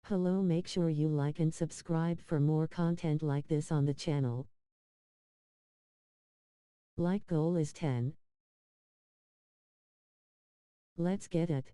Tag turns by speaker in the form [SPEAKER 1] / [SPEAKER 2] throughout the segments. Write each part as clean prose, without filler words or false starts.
[SPEAKER 1] Hello, make sure you like and subscribe for more content like this on the channel. Like goal is 10. Let's get it.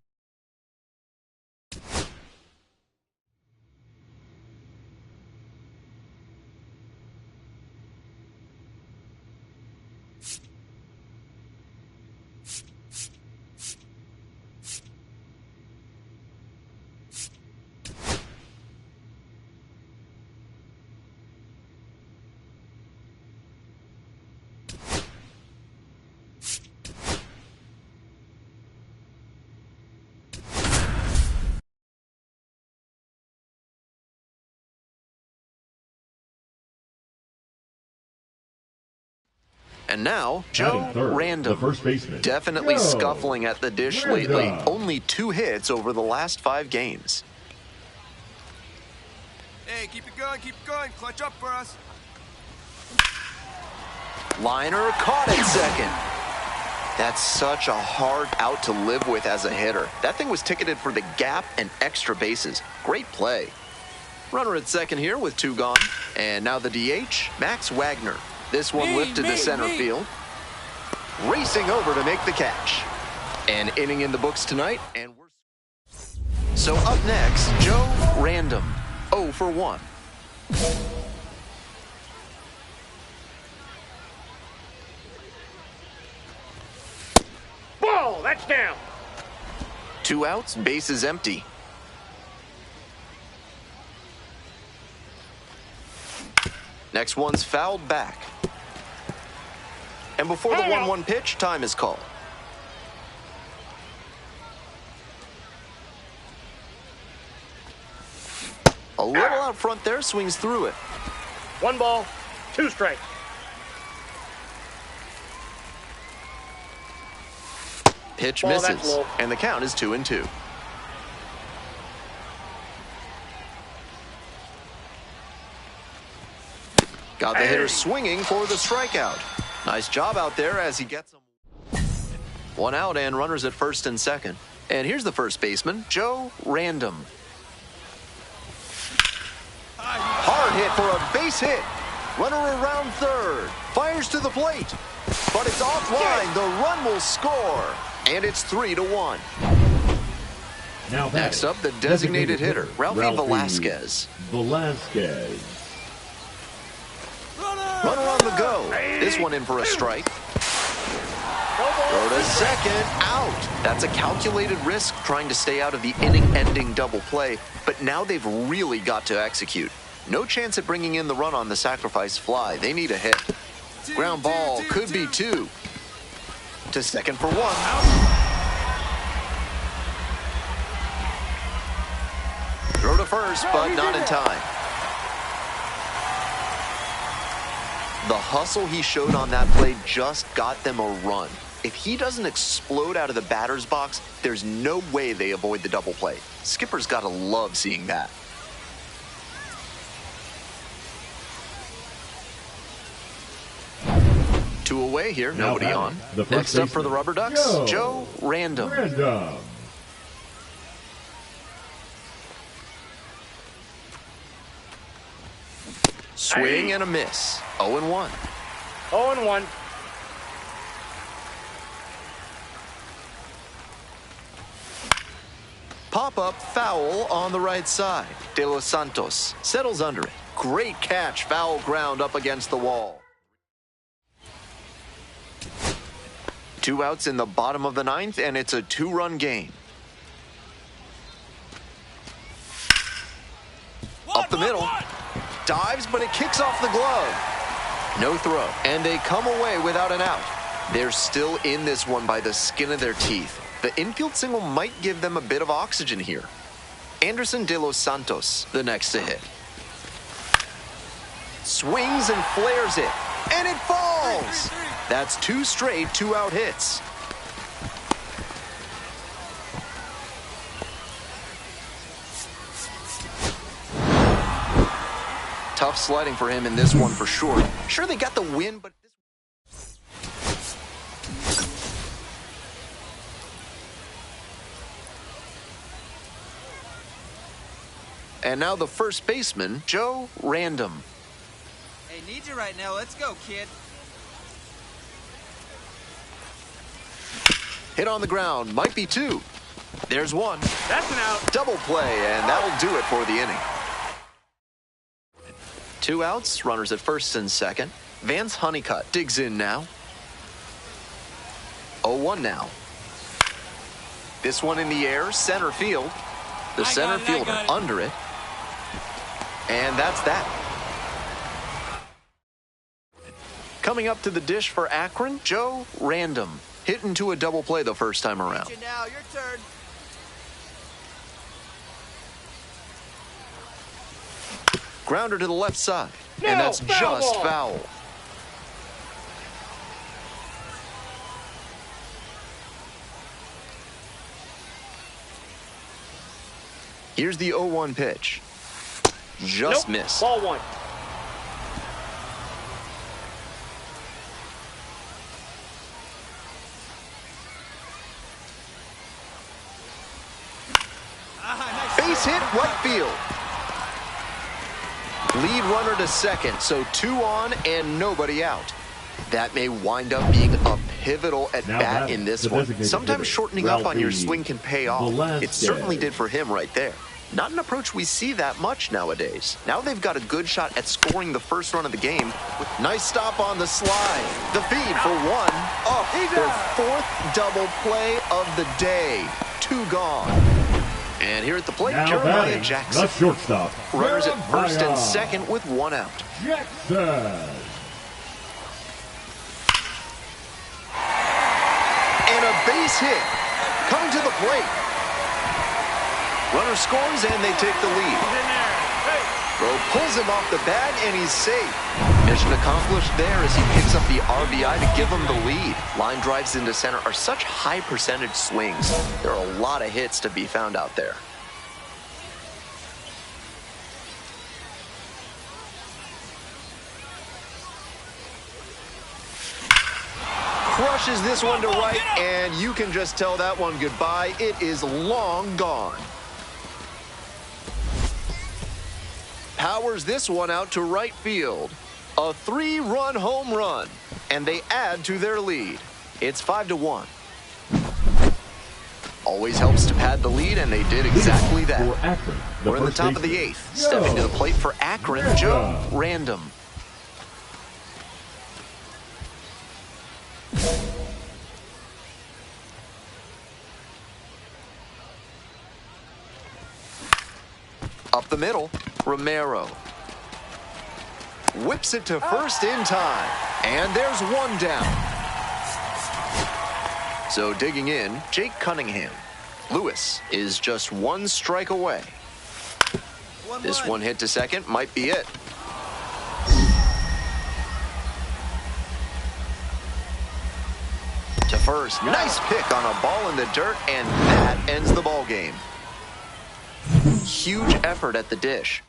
[SPEAKER 2] And now, Joe Random,
[SPEAKER 3] the first baseman.
[SPEAKER 2] definitely
[SPEAKER 3] Joe
[SPEAKER 2] scuffling at the dish
[SPEAKER 3] Random.
[SPEAKER 2] lately. Only 2 hits over the last 5 games.
[SPEAKER 4] Hey, keep it going, clutch up for us.
[SPEAKER 2] Liner caught at second. That's such a hard out to live with as a hitter. That thing was ticketed for the gap and extra bases. Great play. Runner at second here with 2 gone. And now the DH, Max Wagner. This one lifted to center field. Racing over to make the catch. An inning in the books tonight, and we're... So up next, Joe Random, 0 for 1.
[SPEAKER 5] Ball, that's down.
[SPEAKER 2] 2 outs, bases empty. Next one's fouled back. And before the 1-1 pitch, time is called. A little out front there, swings through it.
[SPEAKER 5] 1 ball, 2 strikes.
[SPEAKER 2] Pitch
[SPEAKER 5] Ball, that's
[SPEAKER 2] misses,
[SPEAKER 5] low.
[SPEAKER 2] and the count is 2-2. Got the hitter swinging for the strikeout. Nice job out there as he gets him. 1 out and runners at first and second. And here's the first baseman, Joe Random. Hard hit for a base hit. Runner around third. Fires to the plate. But it's offline. The run will score. And it's 3-1.
[SPEAKER 3] Now
[SPEAKER 2] Next up, the designated hitter, Ralphie Velasquez. Runner on the go. This one in for a strike. Throw to second, out. That's a calculated risk trying to stay out of the inning-ending double play, but now they've really got to execute. No chance at bringing in the run on the sacrifice fly. They need a hit. Ground ball could be 2. To second for 1. Throw to first, but not in time. The hustle he showed on that play just got them a run. If he doesn't explode out of the batter's box, there's no way they avoid the double play. Skipper's got to love seeing that. Two away here, nobody on. Next up for the Rubber Ducks, Joe Random. Swing and a miss. 0-1.
[SPEAKER 5] 0-1.
[SPEAKER 2] Pop-up foul on the right side. De Los Santos settles under it. Great catch, foul ground up against the wall. 2 outs in the bottom of the 9th, and it's a 2-run game. Up the middle. Dives, but it kicks off the glove. No throw, and they come away without an out. They're still in this one by the skin of their teeth. The infield single might give them a bit of oxygen here. Anderson De Los Santos, the next to hit. Swings and flares it, and it falls. That's 2 straight 2-out hits. Tough sledding for him in this one for sure. Sure, they got the win, but... And now the first baseman, Joe Random.
[SPEAKER 4] Hey, need you right now. Let's go, kid.
[SPEAKER 2] Hit on the ground, might be two. There's one.
[SPEAKER 5] That's an out.
[SPEAKER 2] Double play, and that'll do it for the inning. 2 outs, runners at first and second. Vance Honeycutt digs in now. 0-1 now. This one in the air, center field. The center fielder under it. And that's that. Coming up to the dish for Akron, Joe Random. Hit into a double play the first time around.
[SPEAKER 4] Now, your turn.
[SPEAKER 2] Grounder to the left side. And that's just foul. Here's the 0-1 pitch. Just missed.
[SPEAKER 5] Ball one.
[SPEAKER 2] Base hit, right field. Lead runner to second, so 2 on and nobody out. That may wind up being a pivotal at-bat in this one. Sometimes shortening up on your swing can pay off. It certainly did for him right there. Not an approach we see that much nowadays. Now they've got a good shot at scoring the first run of the game. Nice stop on the slide. The feed for 1. Oh, their 4th double play of the day. 2 gone. And here at the plate, Jeremiah Jackson.
[SPEAKER 3] The shortstop.
[SPEAKER 2] Runners at first and second with 1 out.
[SPEAKER 3] Jackson.
[SPEAKER 2] And a base hit. Coming to the plate. Runner scores and they take the lead. Bro pulls him off the bag and he's safe. Mission accomplished there as he picks up the RBI to give him the lead. Line drives into center are such high percentage swings. There are a lot of hits to be found out there. Crushes this one to right, and you can just tell that one goodbye. It is long gone. Powers this one out to right field. A 3-run home run, and they add to their lead. It's 5-1. Always helps to pad the lead, and they did exactly that. We're in the top of the 8th. Stepping to the plate for Akron, Joe Random. Up the middle, Romero. Whips it to first in time. And there's 1 down. So digging in, Jake Cunningham. Lewis is just 1 strike away. This one hit to second might be it. To first, nice pick on a ball in the dirt, and that ends the ball game. Huge effort at the dish.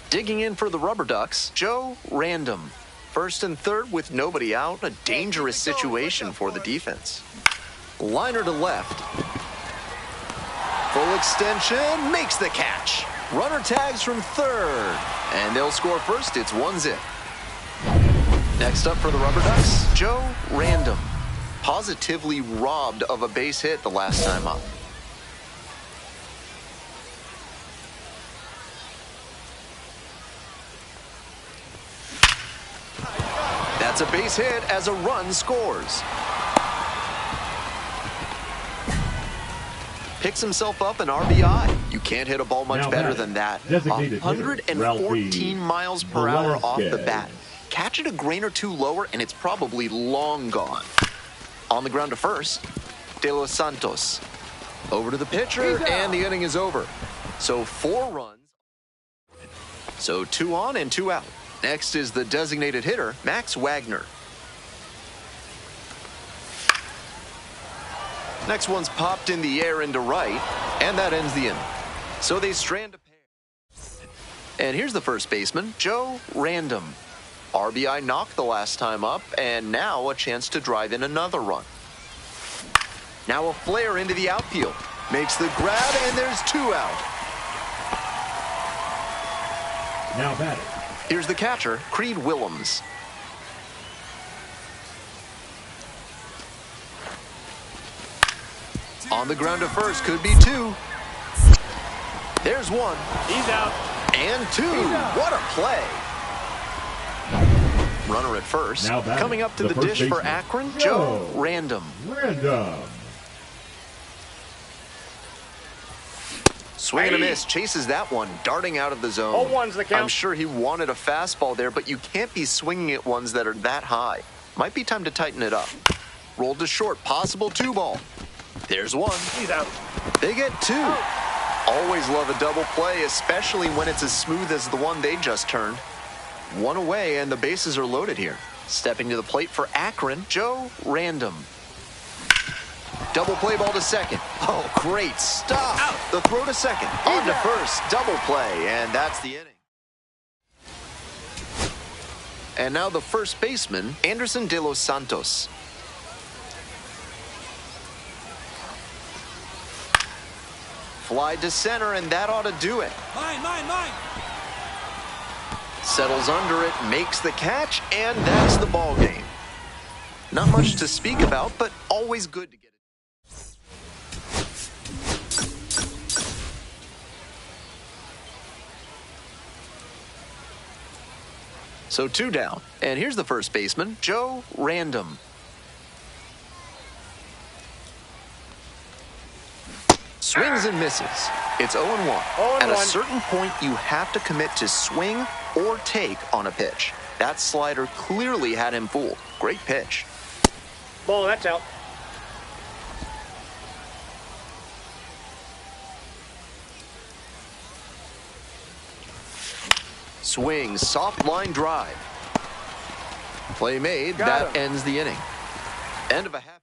[SPEAKER 2] Digging in for the Rubber Ducks, Joe Random. First and third with nobody out, a dangerous situation for the defense. Liner to left. Full extension, makes the catch. Runner tags from third, and they'll score first. It's 1-0. Next up for the Rubber Ducks, Joe Random. Positively robbed of a base hit the last time up. That's a base hit as a run scores. Picks himself up an RBI. You can't hit a ball much better than that. 114 miles per hour off the bat. Catch it a grain or 2 lower, and it's probably long gone. On the ground to first, De Los Santos. Over to the pitcher, and the inning is over. So 4 runs. So 2 on and 2 out. Next is the designated hitter, Max Wagner. Next one's popped in the air into right, and that ends the inning. So they strand a pair. And here's the first baseman, Joe Random. RBI knocked the last time up, and now a chance to drive in another run. Now a flare into the outfield. Makes the grab, and there's 2 out.
[SPEAKER 3] Now batting.
[SPEAKER 2] Here's the catcher, Creed Willems. On the ground to first, could be 2. There's 1.
[SPEAKER 5] He's out.
[SPEAKER 2] And 2. What a play. Runner at first.
[SPEAKER 3] Now batting,
[SPEAKER 2] coming up to the
[SPEAKER 3] first
[SPEAKER 2] dish for
[SPEAKER 3] baseman,
[SPEAKER 2] Akron, Joe Random. Swing and a miss, chases that one, darting out of the zone.
[SPEAKER 5] 0-1's the count.
[SPEAKER 2] I'm sure he wanted a fastball there, but you can't be swinging at ones that are that high. Might be time to tighten it up. Rolled to short, possible 2-ball. There's 1.
[SPEAKER 5] He's out.
[SPEAKER 2] They get 2. Always love a double play, especially when it's as smooth as the one they just turned. 1 away, and the bases are loaded here. Stepping to the plate for Akron, Joe Random. Double play ball to second. Oh, great stop. Out. The throw to second. On to first. Double play, and that's the inning. And now the first baseman, Anderson De Los Santos. Fly to center, and that ought to do it.
[SPEAKER 4] Mine.
[SPEAKER 2] Settles under it, makes the catch, and that's the ball game. Not much to speak about, but always good to get it. So 2 down, and here's the first baseman, Joe Random. Swings and misses. It's 0-1. At a certain point, you have to commit to swing or take on a pitch. That slider clearly had him fooled. Great pitch.
[SPEAKER 5] Ball, that's out.
[SPEAKER 2] Swing, soft line drive. Play made, that ends the inning. End of a half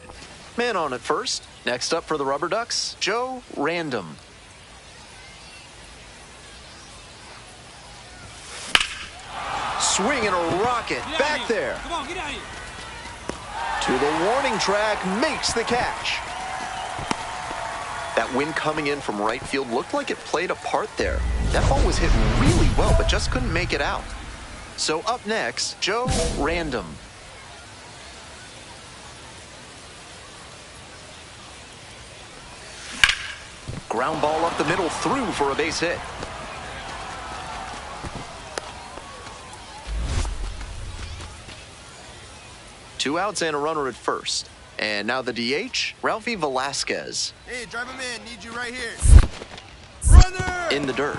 [SPEAKER 2] inning. Man on at first. Next up for the Rubber Ducks, Joe Random. Swing and a rocket back there.
[SPEAKER 4] Come on, get out of here.
[SPEAKER 2] To the warning track, makes the catch. That wind coming in from right field looked like it played a part there. That ball was hit really well, but just couldn't make it out. So up next, Joe Random. Ground ball up the middle, through for a base hit. Two outs and a runner at first. And now the DH, Ralphie Velasquez.
[SPEAKER 6] Hey, drive him in. Need you right here. Runner!
[SPEAKER 2] In the dirt.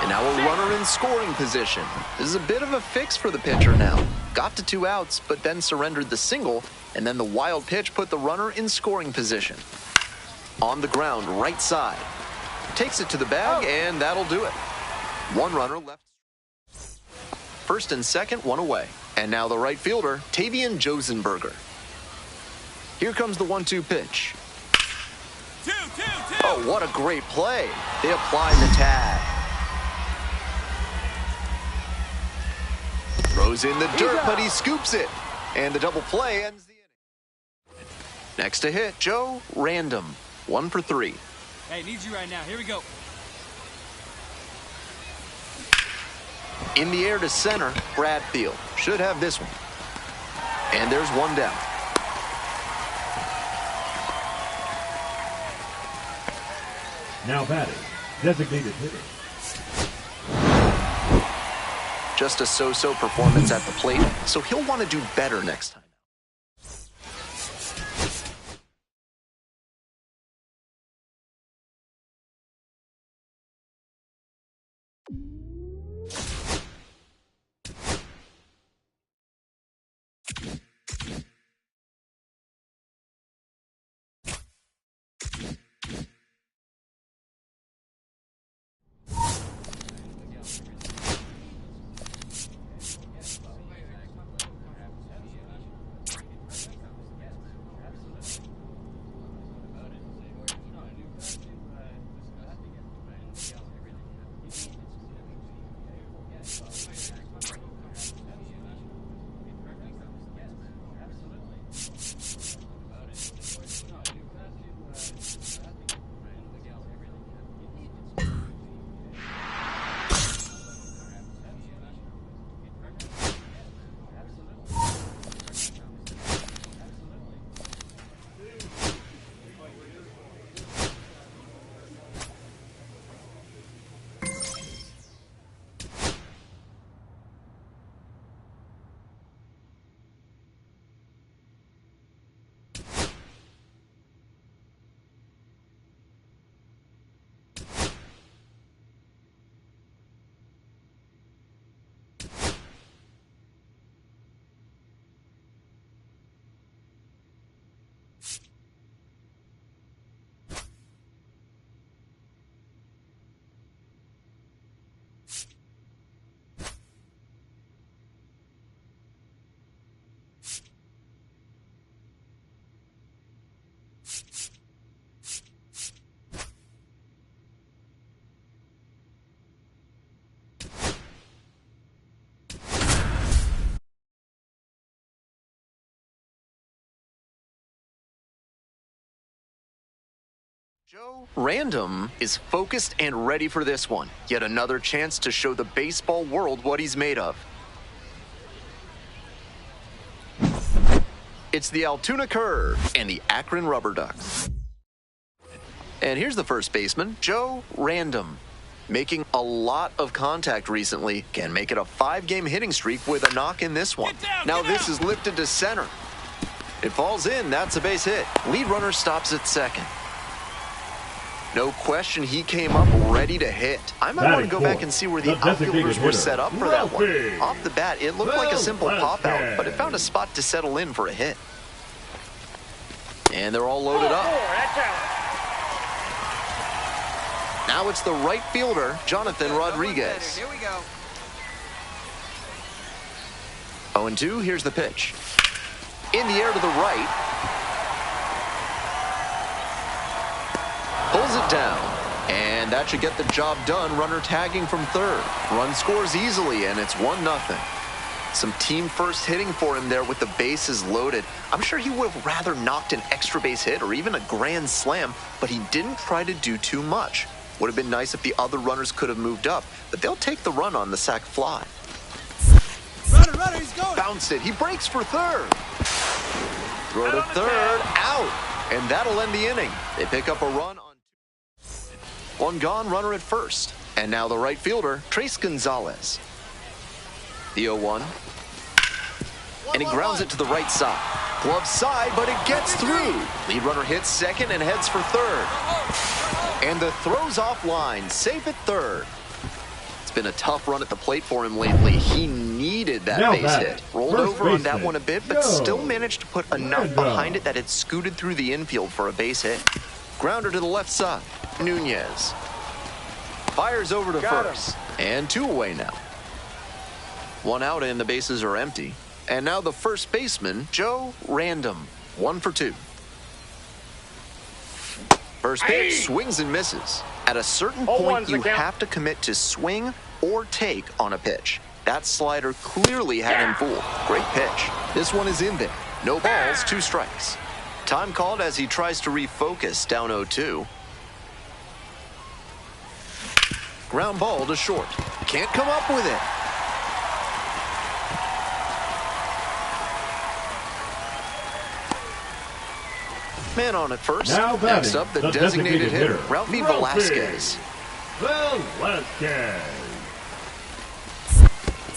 [SPEAKER 2] And now a runner in scoring position. This is a bit of a fix for the pitcher now. Got to 2 outs, but then surrendered the single, and then the wild pitch put the runner in scoring position. On the ground, right side. Takes it to the bag, and that'll do it. 1 runner left. First and second, 1 away. And now the right fielder, Tavian Josenberger. Here comes the 1-2 pitch.
[SPEAKER 4] Two.
[SPEAKER 2] Oh, what a great play. They apply the tag. Throws in the dirt, but he scoops it. And the double play ends the inning. Next to hit, Joe Random. 1 for 3.
[SPEAKER 4] Hey, need you right now. Here we go.
[SPEAKER 2] In the air to center, Bradfield. Should have this one. And there's 1 down.
[SPEAKER 3] Now batting, designated hitter.
[SPEAKER 2] Just a so-so performance at the plate, so he'll want to do better next time. Joe Random is focused and ready for this one. Yet another chance to show the baseball world what he's made of. It's the Altoona Curve and the Akron Rubber Ducks. And here's the first baseman, Joe Random. Making a lot of contact recently, can make it a 5-game hitting streak with a knock in this one. Now this is lifted to center. It falls in, that's a base hit. Lead runner stops at second. No question he came up ready to hit. I might want to go back and see where the outfielders were set up for that one. Off the bat, it looked like a simple pop-out, but it found a spot to settle in for a hit. And they're all loaded up. Now it's the right fielder, Jonathan Rodriguez.
[SPEAKER 4] Here we go.
[SPEAKER 2] 0-2, here's the pitch. In the air to the right. Pulls it down. And that should get the job done. Runner tagging from third. Run scores easily, and it's 1-0. Some team first hitting for him there with the bases loaded. I'm sure he would have rather knocked an extra base hit or even a grand slam, but he didn't try to do too much. Would have been nice if the other runners could have moved up, but they'll take the run on the sac fly.
[SPEAKER 4] Runner, he's going.
[SPEAKER 2] Bounced it. He breaks for third. Throw to third. Out. And that'll end the inning. They pick up a run on one gone, runner at first. And now the right fielder, Trace Gonzalez. The 0-1. And he grounds it to the right side. Glove side, but it gets through. Lead runner hits second and heads for third. And the throw's offline, safe at third. It's been a tough run at the plate for him lately. He needed that base hit. Rolled over on that one a bit, but still managed to put enough behind it that it scooted through the infield for a base hit. Grounder to the left side. Nunez. Fires over to first. And 2 away now. 1 out and the bases are empty. And now the first baseman, Joe Random. 1 for 2. First pitch, swings and misses. At a certain point, you have to commit to swing or take on a pitch. That slider clearly had him fooled. Great pitch. This one is in there. No balls, 2 strikes. Time called as he tries to refocus, down 0-2. Ground ball to short. Can't come up with it. Man on at first. Next up, the designated hitter, Ralphie Velasquez.
[SPEAKER 3] Velasquez.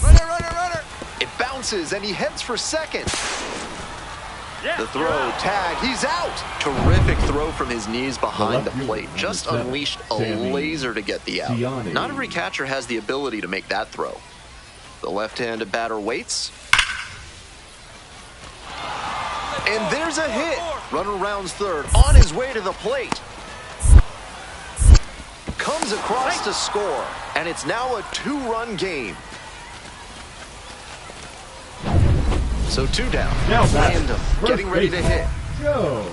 [SPEAKER 6] Runner.
[SPEAKER 2] It bounces, and he heads for second. The throw, tag, he's out. Terrific throw from his knees behind the plate. Just unleashed a laser to get the out. Not every catcher has the ability to make that throw. The left-handed batter waits. And there's a hit. Runner rounds third, on his way to the plate. Comes across to score, and it's now a 2-run game. So 2 down.
[SPEAKER 3] Now
[SPEAKER 2] Random, getting ready to hit.
[SPEAKER 3] Joe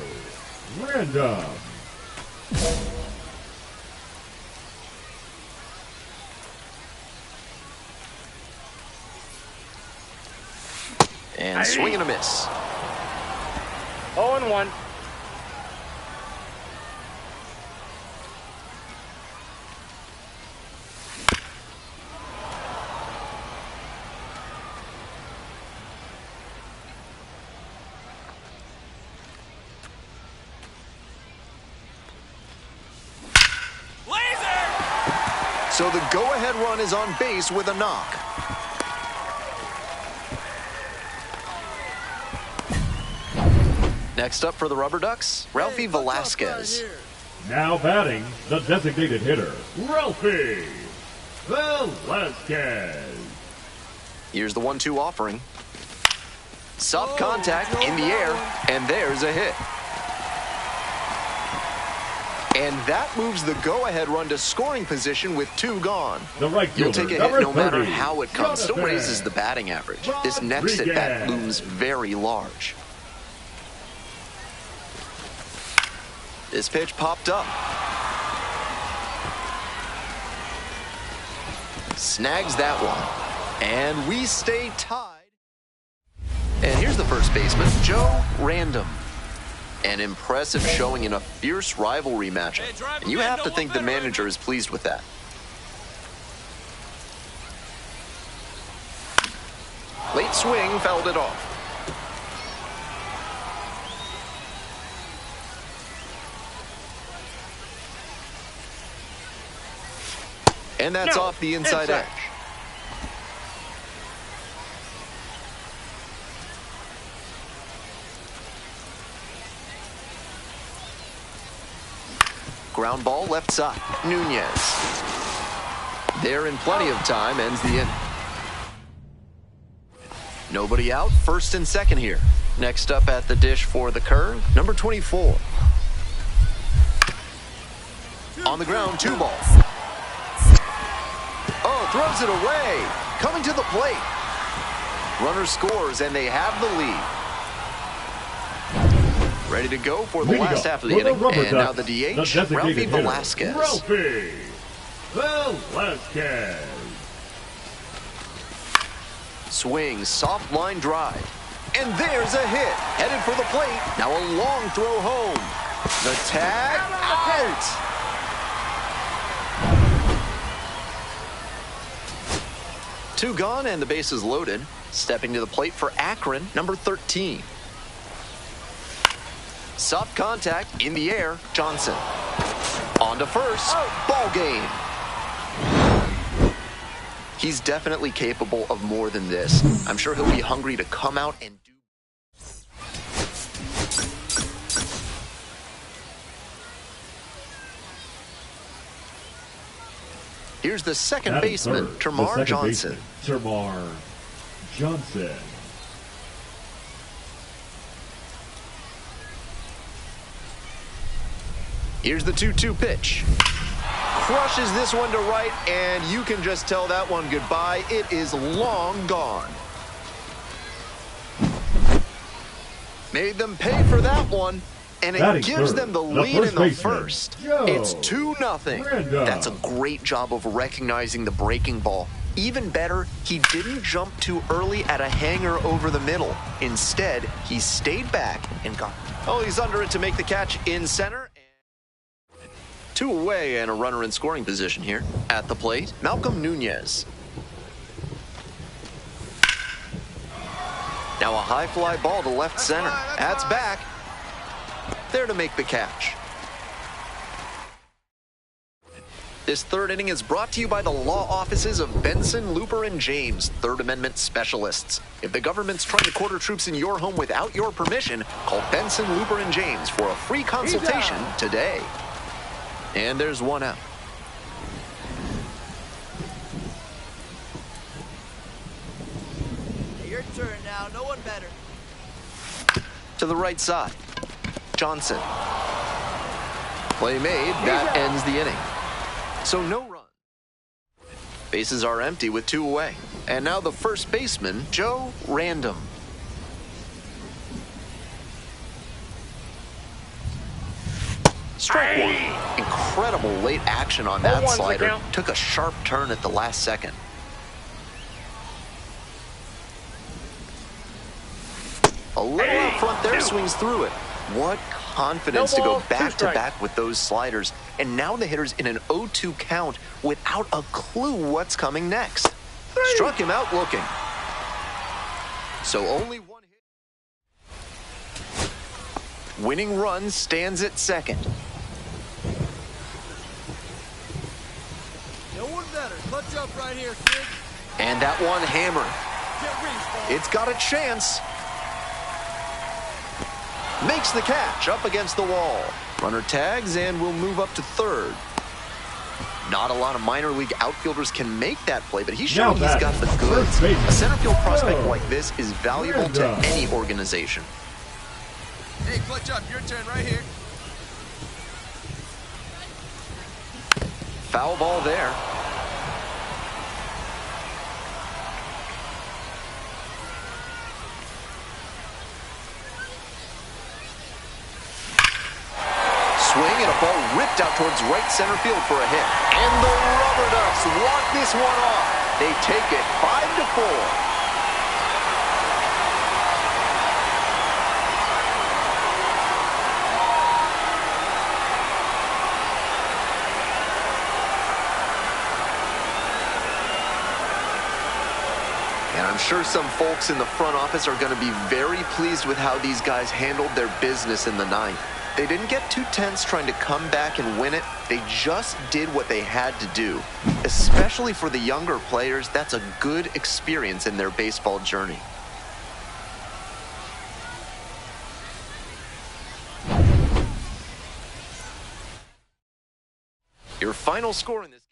[SPEAKER 3] Random.
[SPEAKER 2] And swing and a miss.
[SPEAKER 5] 0-1.
[SPEAKER 2] So the go-ahead run is on base with a knock. Next up for the Rubber Ducks, Ralphie Velasquez.
[SPEAKER 3] Now batting, the designated hitter, Ralphie Velasquez.
[SPEAKER 2] Here's the 1-2 offering. Soft contact in the air, and there's a hit. And that moves the go-ahead run to scoring position with 2 gone.
[SPEAKER 3] The right
[SPEAKER 2] You'll
[SPEAKER 3] fielder,
[SPEAKER 2] take a hit no
[SPEAKER 3] number
[SPEAKER 2] matter
[SPEAKER 3] 30,
[SPEAKER 2] how it comes. Still
[SPEAKER 3] Jonathan
[SPEAKER 2] raises the batting average. This next
[SPEAKER 3] Rodriguez.
[SPEAKER 2] at-bat looms very large. This pitch popped up. Snags that one. And we stay tied. And here's the first baseman, Joe Random. An impressive showing in a fierce rivalry matchup. And you have to think the manager is pleased with that. Late swing fouled it off. And that's off the inside edge. Ground ball left side. Nunez. There in plenty of time, ends the inning. Nobody out, first and second here. Next up at the dish for the curve, number 24. On the ground, 2 ball. Oh, throws it away. Coming to the plate. Runner scores, and they have the lead. Ready to go for the last half of the inning. And now the DH, Ralphie Velasquez.
[SPEAKER 3] Ralphie Velasquez.
[SPEAKER 2] Swing, soft line drive. And there's a hit. Headed for the plate. Now a long throw home. The tag, out. Two gone and the bases loaded. Stepping to the plate for Akron, number 13. Soft contact in the air, Johnson. On to first, ball game. He's definitely capable of more than this. I'm sure he'll be hungry to come out and do. Here's the second baseman, Termarr Johnson.
[SPEAKER 3] Termarr Johnson.
[SPEAKER 2] Here's the 2-2 pitch. Crushes this one to right, and you can just tell that one goodbye. It is long gone. Made them pay for that one, and it gives them the lead in the first. It's 2-0. That's a great job of recognizing the breaking ball. Even better, he didn't jump too early at a hanger over the middle. Instead, he stayed back and got... Oh, he's under it to make the catch in center. 2 away and a runner in scoring position here. At the plate, Malcolm Nunez. Now a high fly ball to left center. That's back. There to make the catch. This third inning is brought to you by the law offices of Benson, Looper, and James, Third Amendment specialists. If the government's trying to quarter troops in your home without your permission, call Benson, Looper, and James for a free consultation today. And there's one out.
[SPEAKER 6] Your turn now. No one better.
[SPEAKER 2] To the right side. Johnson. Play made. That ends the inning. So no run. Bases are empty with 2 away. And now the first baseman, Joe Random. Strike one. Incredible late action on that slider. Took a sharp turn at the last second. A little up front there, swings through it. What confidence to go back-to-back with those sliders. And now the hitter's in an 0-2 count without a clue what's coming next. Struck him out looking. So only one hit. Winning run stands at second.
[SPEAKER 6] No one better. Clutch up right here, kid.
[SPEAKER 2] And that one hammered. It's got a chance. Makes the catch up against the wall. Runner tags and will move up to third. Not a lot of minor league outfielders can make that play, but he's showing he's got the goods. A center field prospect like this is valuable to any organization.
[SPEAKER 6] Hey, clutch up. Your turn right here.
[SPEAKER 2] Foul ball there. Swing and a ball ripped out towards right center field for a hit. And the Rubber Ducks walk this one off. They take it 5-4. I'm sure some folks in the front office are going to be very pleased with how these guys handled their business in the ninth. They didn't get too tense trying to come back and win it. They just did what they had to do. Especially for the younger players, that's a good experience in their baseball journey. Your final score in this game.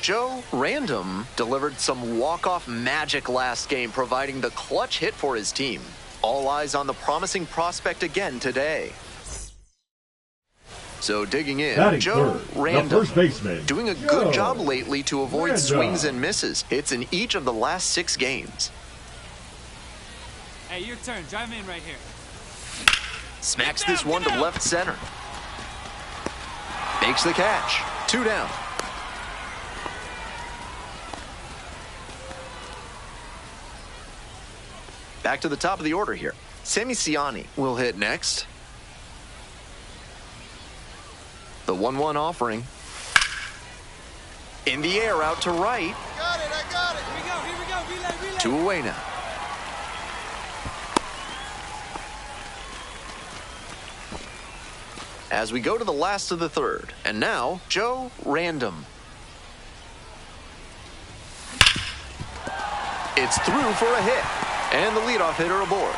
[SPEAKER 2] Joe Random delivered some walk-off magic last game, providing the clutch hit for his team. All eyes on the promising prospect again today. So digging in,
[SPEAKER 3] Batting
[SPEAKER 2] Joe
[SPEAKER 3] third,
[SPEAKER 2] Random,
[SPEAKER 3] the first baseman,
[SPEAKER 2] doing a
[SPEAKER 3] Joe
[SPEAKER 2] good job lately to avoid
[SPEAKER 3] Random.
[SPEAKER 2] swings and misses. Hits in each of the last 6 games.
[SPEAKER 4] Hey, your turn. Drive in right here.
[SPEAKER 2] Smacks this one to left center. Makes the catch. 2 down. Back to the top of the order here. Sammy Ciani will hit next. The 1-1 offering. In the air out to right.
[SPEAKER 6] Got it, I got it.
[SPEAKER 4] Here we go. Relay.
[SPEAKER 2] 2 away now. As we go to the last of the third. And now, Joe Random. It's through for a hit. And the leadoff hitter aboard.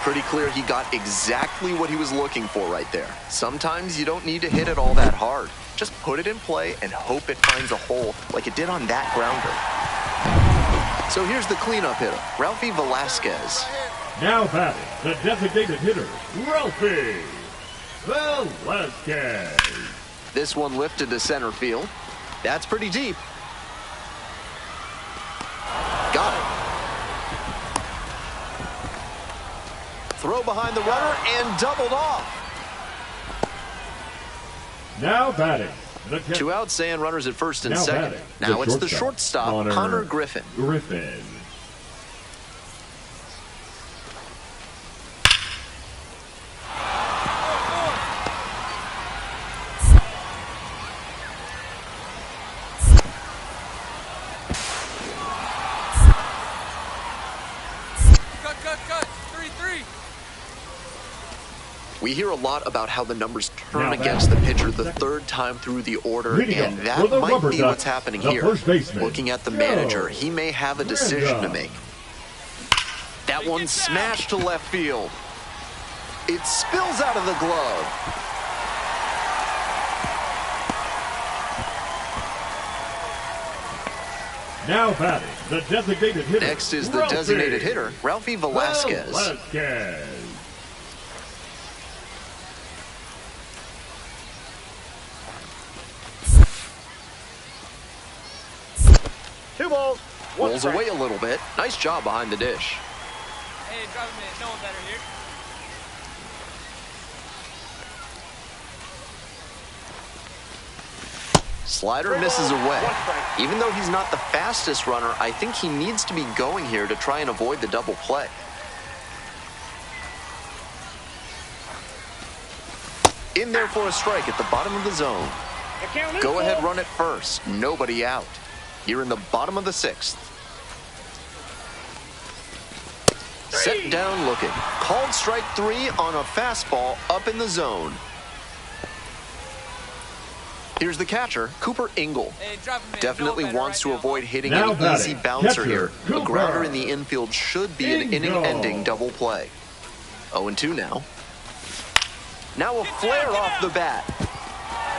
[SPEAKER 2] Pretty clear he got exactly what he was looking for right there. Sometimes you don't need to hit it all that hard. Just put it in play and hope it finds a hole like it did on that grounder. So here's the cleanup hitter, Ralphie Velasquez.
[SPEAKER 3] Now batting, the designated hitter, Ralphie Velasquez.
[SPEAKER 2] This one lifted to center field. That's pretty deep. Got it. Throw behind the runner and doubled off.
[SPEAKER 3] Now batting, the
[SPEAKER 2] 2 outs and runners at first and
[SPEAKER 3] now
[SPEAKER 2] second.
[SPEAKER 3] batting,
[SPEAKER 2] Now it's the shortstop, Connor Griffin.
[SPEAKER 3] Griffin.
[SPEAKER 4] Cut. 3-3.
[SPEAKER 2] We hear a lot about how the numbers turn
[SPEAKER 3] Now
[SPEAKER 2] against the
[SPEAKER 3] batting,
[SPEAKER 2] pitcher the 3rd time through the order,
[SPEAKER 3] Leading
[SPEAKER 2] and
[SPEAKER 3] up
[SPEAKER 2] that
[SPEAKER 3] for the
[SPEAKER 2] might
[SPEAKER 3] Rubber
[SPEAKER 2] be
[SPEAKER 3] Ducks,
[SPEAKER 2] what's happening
[SPEAKER 3] the
[SPEAKER 2] here.
[SPEAKER 3] first baseman,
[SPEAKER 2] Looking at the
[SPEAKER 3] Joe
[SPEAKER 2] manager, he may have a decision to
[SPEAKER 3] Random.
[SPEAKER 2] make. That one smashed to left field. It spills out of the glove.
[SPEAKER 3] Now batting, the designated hitter.
[SPEAKER 2] Next is the
[SPEAKER 3] Ralphie
[SPEAKER 2] designated hitter, Ralphie Velasquez.
[SPEAKER 3] Velasquez.
[SPEAKER 5] Two balls. One
[SPEAKER 2] Rolls
[SPEAKER 5] strike.
[SPEAKER 2] away a little bit. Nice job behind the dish.
[SPEAKER 4] Hey, drive him in. No one better here.
[SPEAKER 2] Slider misses away. Even though he's not the fastest runner, I think he needs to be going here to try and avoid the double play. In there for a strike at the bottom of the zone. Go ahead, run it first. Nobody out. You're in the bottom of the 6th. Set down looking. Called strike 3 on a fastball up in the zone. Here's the catcher, Cooper Ingle.
[SPEAKER 4] Hey, drive him in.
[SPEAKER 2] Definitely
[SPEAKER 4] No one better
[SPEAKER 2] wants to
[SPEAKER 4] right now.
[SPEAKER 2] avoid hitting
[SPEAKER 3] Now
[SPEAKER 2] an
[SPEAKER 3] batting,
[SPEAKER 2] easy bouncer
[SPEAKER 3] catcher,
[SPEAKER 2] here. A
[SPEAKER 3] Cooper
[SPEAKER 2] grounder in the infield should be an
[SPEAKER 3] Ingle.
[SPEAKER 2] inning-ending double play. 0-2 now. Now a flare off the bat.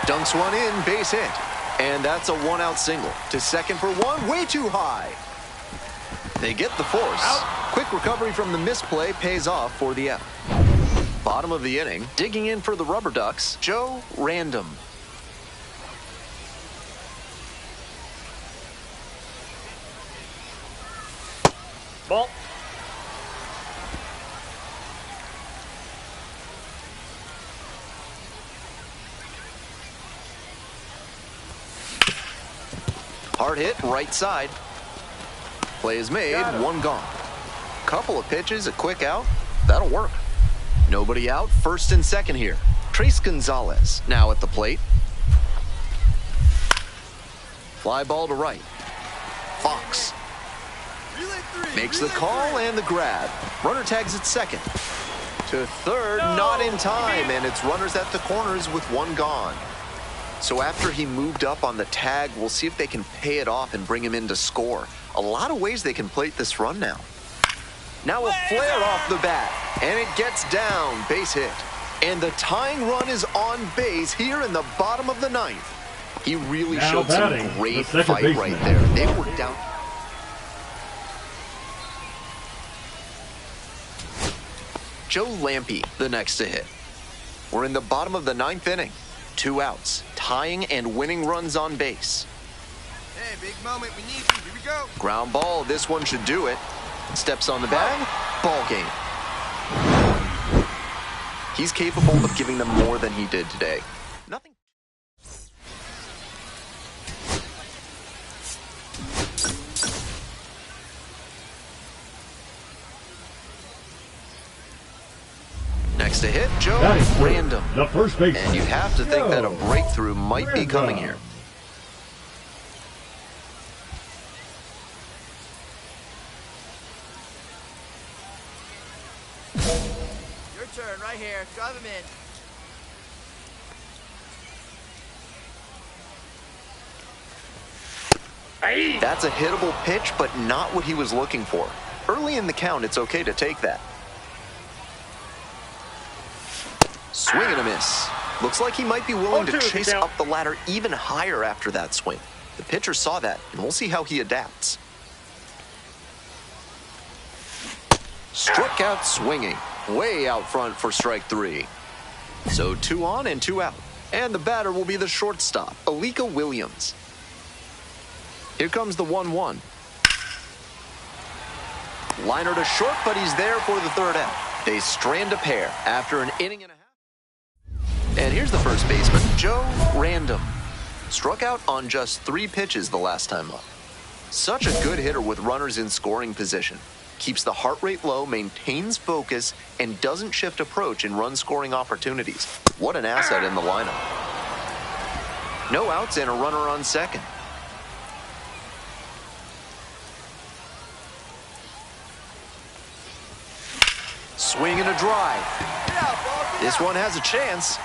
[SPEAKER 2] Dunks one in, base hit. And that's a 1-out single. To second for 1, way too high. They get the force. Quick recovery from the misplay pays off for the out. Bottom of the inning, digging in for the Rubber Ducks, Joe Random.
[SPEAKER 5] Ball.
[SPEAKER 2] Hard hit, right side. Play is made, one gone. Couple of pitches, a quick out. That'll work. Nobody out, first and second here. Trace Gonzalez now at the plate. Fly ball to right. Fox makes the call and the grab. Runner tags at second. To third, not in time, and it's runners at the corners with one gone. So after he moved up on the tag, we'll see if they can pay it off and bring him in to score. A lot of ways they can plate this run now. Now a flare off the bat, and it gets down, base hit. And the tying run is on base here in the bottom of the ninth. He really
[SPEAKER 3] Now
[SPEAKER 2] showed some
[SPEAKER 3] batting,
[SPEAKER 2] great
[SPEAKER 3] the second
[SPEAKER 2] fight
[SPEAKER 3] baseman.
[SPEAKER 2] right there. They were down. Joe Lampe, the next to hit. We're in the bottom of the ninth inning. 2 outs, tying and winning runs on base.
[SPEAKER 6] Hey, big moment. We need you. Here we go.
[SPEAKER 2] Ground ball, this one should do it. Steps on the bag, ball game. He's capable of giving them more than he did today. Nothing. Next to hit, Joe
[SPEAKER 3] That is
[SPEAKER 2] Random.
[SPEAKER 3] the first baseman.
[SPEAKER 2] And you'd have to think that a
[SPEAKER 3] Joe
[SPEAKER 2] breakthrough might be coming here.
[SPEAKER 6] Your turn right here. Drive him in.
[SPEAKER 2] That's a hittable pitch, but not what he was looking for. Early in the count, it's okay to take that. Swing and a miss. Looks like he might be willing to
[SPEAKER 5] 0-2 is the
[SPEAKER 2] chase
[SPEAKER 5] count.
[SPEAKER 2] up the ladder even higher after that swing. The pitcher saw that, and we'll see how he adapts. Struck out swinging. Way out front for strike 3. So 2 on and 2 out. And the batter will be the shortstop, Alika Williams. Here comes the 1-1. Liner to short, but he's there for the third out. They strand a pair after an inning and a half. And here's the first baseman, Joe Random. Struck out on just 3 pitches the last time up. Such a good hitter with runners in scoring position. Keeps the heart rate low, maintains focus, and doesn't shift approach in run-scoring opportunities. What an asset in the lineup. No outs and a runner on second. Swing and a drive. This one has a chance.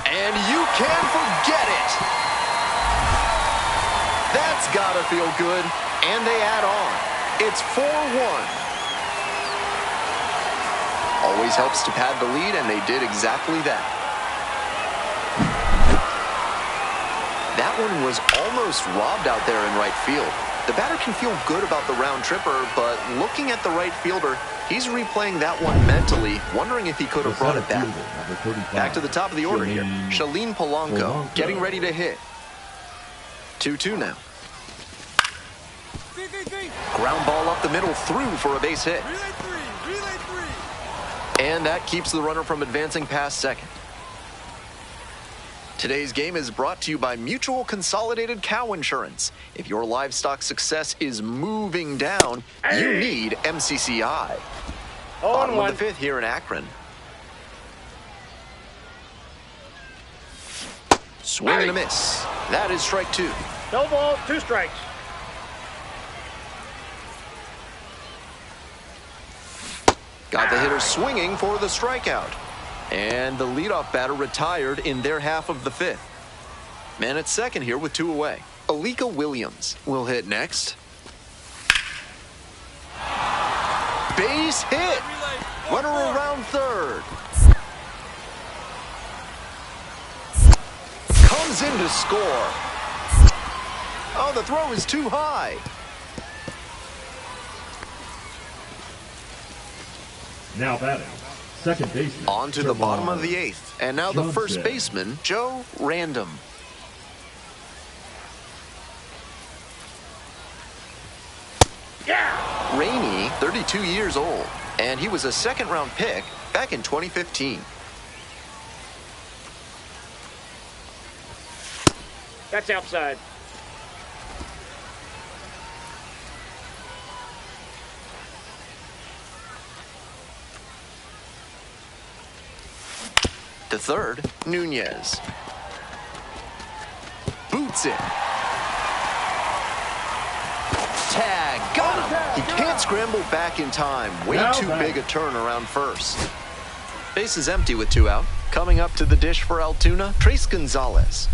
[SPEAKER 2] And you can forget it. That's gotta feel good. And they add on. It's 4-1. Always helps to pad the lead, and they did exactly that. That one was almost robbed out there in right field. The batter can feel good about the round tripper, but looking at the right fielder, he's replaying that one mentally, wondering if he could have brought it back. Back to the top of the order here. Shalene Polanco getting ready to hit. 2-2 now. Ground ball up the middle, through for a base hit.
[SPEAKER 6] Relay 3.
[SPEAKER 2] And that keeps the runner from advancing past second. Today's game is brought to you by Mutual Consolidated Cow Insurance. If your livestock success is moving down, you need MCCI. Bottom of the 5th here in Akron. Swing and a miss. That is strike 2.
[SPEAKER 5] No balls, 2 strikes.
[SPEAKER 2] Got the hitter swinging for the strikeout. And the leadoff batter retired in their half of the 5th. Man at second here with 2 away. Alika Williams will hit next. Base hit. Runner around third. Comes in to score. Oh, the throw is too high.
[SPEAKER 3] Now batting, second baseman.
[SPEAKER 2] On to the bottom of the
[SPEAKER 3] Trevon
[SPEAKER 2] 8th. And now the first
[SPEAKER 3] Johnson.
[SPEAKER 2] baseman, Joe Random.
[SPEAKER 5] Yeah!
[SPEAKER 2] Rainey, 32 years old, and he was a second-round pick back in 2015.
[SPEAKER 5] That's outside.
[SPEAKER 2] To third, Nunez. Boots it. Tag, got him. He can't scramble back in time. Way too big a turn around first. Base is empty with 2 out. Coming up to the dish for Altoona, Trace Gonzalez.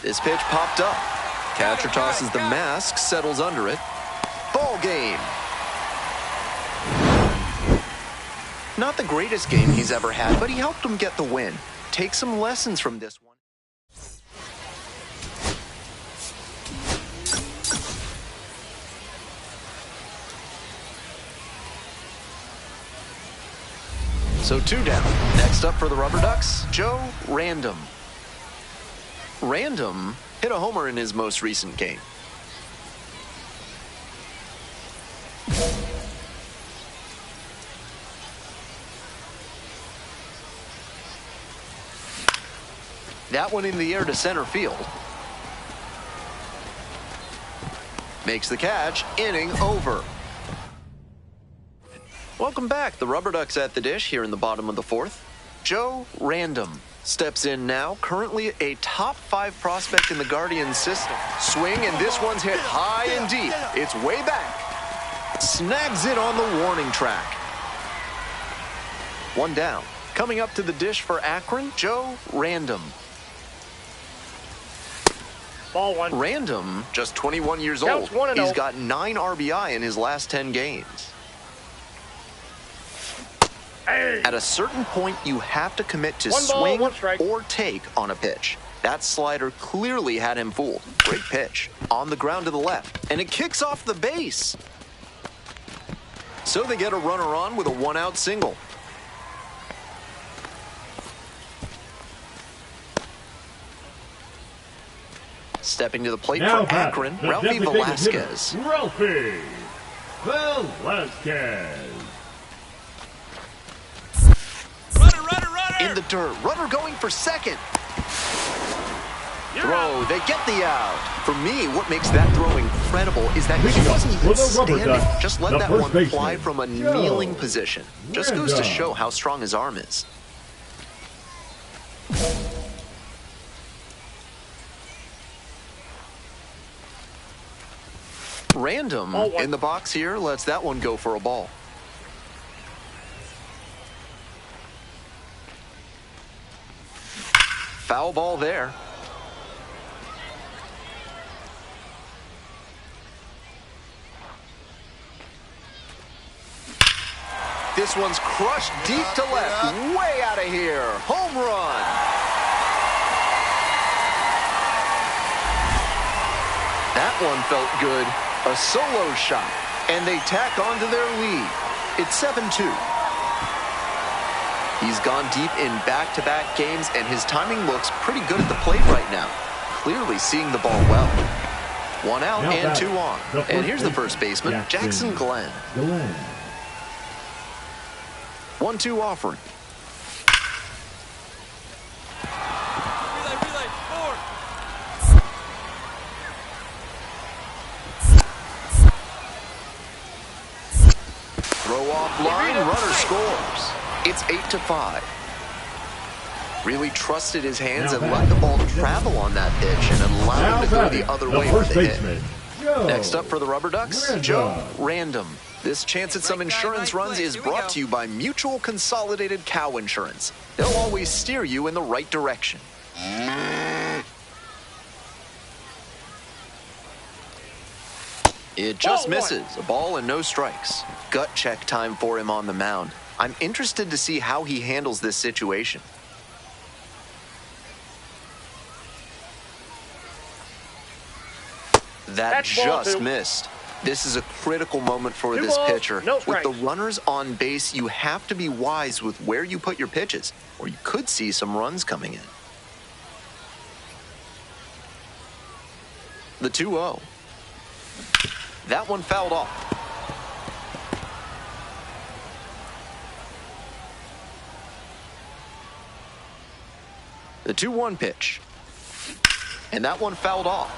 [SPEAKER 2] This pitch popped up. Catcher tosses the mask, settles under it. Ball game. Not the greatest game he's ever had, but he helped him get the win. Take some lessons from this one. So 2 down. Next up for the Rubber Ducks, Joe Random. Random hit a homer in his most recent game. That one in the air to center field. Makes the catch, inning over. Welcome back. The Rubber Ducks at the dish here in the bottom of the 4th. Joe Random steps in now, currently a top 5 prospect in the Guardians system. Swing, and this one's hit high and deep. It's way back. Snags it on the warning track. 1 down. Coming up to the dish for Akron, Joe Random.
[SPEAKER 5] Ball 1.
[SPEAKER 2] Random, just 21 years old. He's got 9 RBI in his last 10 games. At a certain point, you have to commit to swing or take on a pitch. That slider clearly had him fooled. Great pitch. On the ground to the left. And it kicks off the base. So they get a runner on with a 1-out single. Stepping to the plate
[SPEAKER 3] Now
[SPEAKER 2] for Akron, Ralphie Velasquez.
[SPEAKER 3] Ralphie Velasquez.
[SPEAKER 2] In the dirt, runner going for second. Throw, they get the out. For me, what makes that throw incredible is that he wasn't even standing. Just let that one fly from a kneeling position. Just goes to show how strong his arm is. Random in the box here lets that one go for a ball. Foul ball there. This one's crushed deep to left, way out of here. Home run. That one felt good. A solo shot, and they tack on to their lead. It's 7-2. He's gone deep in back-to-back games, and his timing looks pretty good at the plate right now. Clearly seeing the ball well. 1 out
[SPEAKER 3] now
[SPEAKER 2] and 2 on. And here's the first baseman, Jackson Glenn. 1-2 offering.
[SPEAKER 4] Relay, 4.
[SPEAKER 2] Throw off line, runner scores. It's 8-5. Really trusted his hands and let the ball travel on that pitch and allowed him to go the other way with the hit. Next up for the Rubber Ducks, Joe Random. This chance at some insurance runs is brought to you by Mutual Consolidated Cow Insurance. They'll always steer you in the right direction. It just misses. A ball and no strikes. Gut check time for him on the mound. I'm interested to see how he handles this situation. That just missed. This is a critical moment for this pitcher. With the runners on base, you have to be wise with where you put your pitches, or you could see some runs coming in. The 2-0. That one fouled off. The 2-1 pitch. And that one fouled off.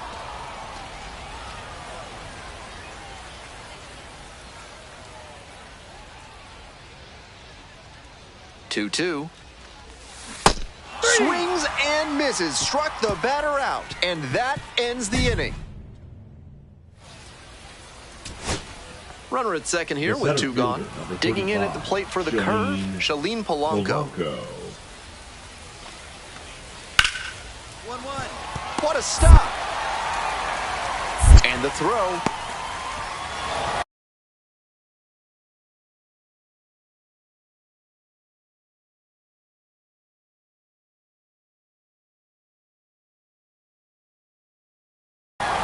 [SPEAKER 2] 2-2. Swings and misses, struck the batter out, and that ends the inning. Runner at second here with two gone. Digging in at the plate for the curve, Shalene Polanco.
[SPEAKER 6] 1-1.
[SPEAKER 2] What a stop! And the throw.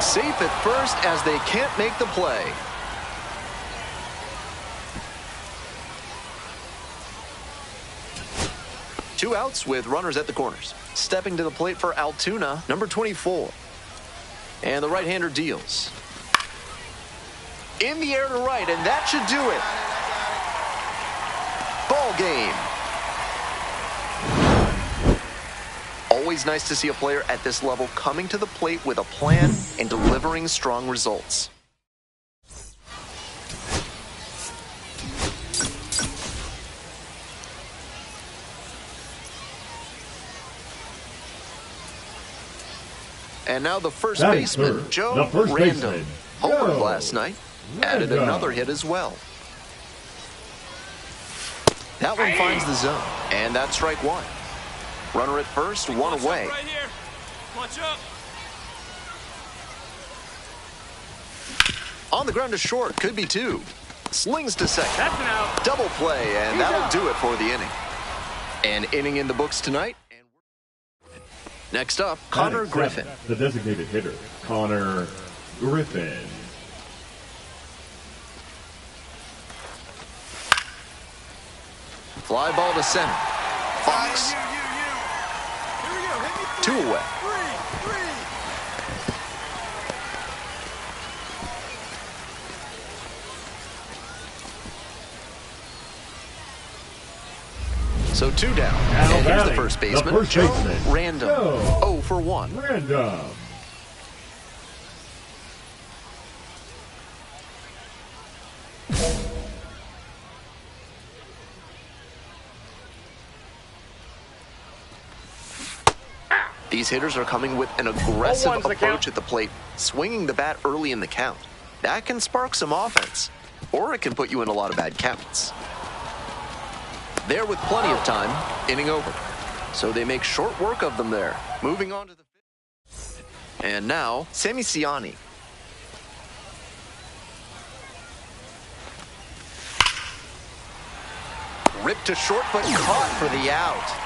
[SPEAKER 2] Safe at first as they can't make the play. Two outs with runners at the corners. Stepping to the plate for Altoona, number 24. And the right-hander deals. In the air to right, and that should do it. Ball game. Always nice to see a player at this level coming to the plate with a plan and delivering strong results. And now the first baseman, Joe Random. Homered last night. Added another hit as well. That one finds the zone. And that's strike one. Runner at first, one away.
[SPEAKER 4] Right here. Watch up.
[SPEAKER 2] On the ground to short, could be two. Slings to second.
[SPEAKER 5] That's an out.
[SPEAKER 2] Double play, and that'll do it for the inning. An inning in the books tonight. Next up, Connor Griffin.
[SPEAKER 3] The designated hitter, Connor Griffin.
[SPEAKER 2] Fly ball to center. Fox.
[SPEAKER 6] Here we go. Hit me
[SPEAKER 2] Two away.
[SPEAKER 6] three.
[SPEAKER 2] So two down.
[SPEAKER 3] Now
[SPEAKER 2] And here's the
[SPEAKER 3] batting,
[SPEAKER 2] first baseman,
[SPEAKER 3] the first
[SPEAKER 2] Joe
[SPEAKER 3] baseman,
[SPEAKER 2] Random.
[SPEAKER 3] Joe
[SPEAKER 2] 0 for 1.
[SPEAKER 3] Random.
[SPEAKER 2] These hitters are coming with an aggressive
[SPEAKER 5] 0-1's the
[SPEAKER 2] approach
[SPEAKER 5] count.
[SPEAKER 2] at the plate, swinging the bat early in the count. That can spark some offense, or it can put you in a lot of bad counts. There with plenty of time, inning over. So they make short work of them there. Moving on to the fifth. And now, Sami Ciani. Ripped to short, but caught for the out.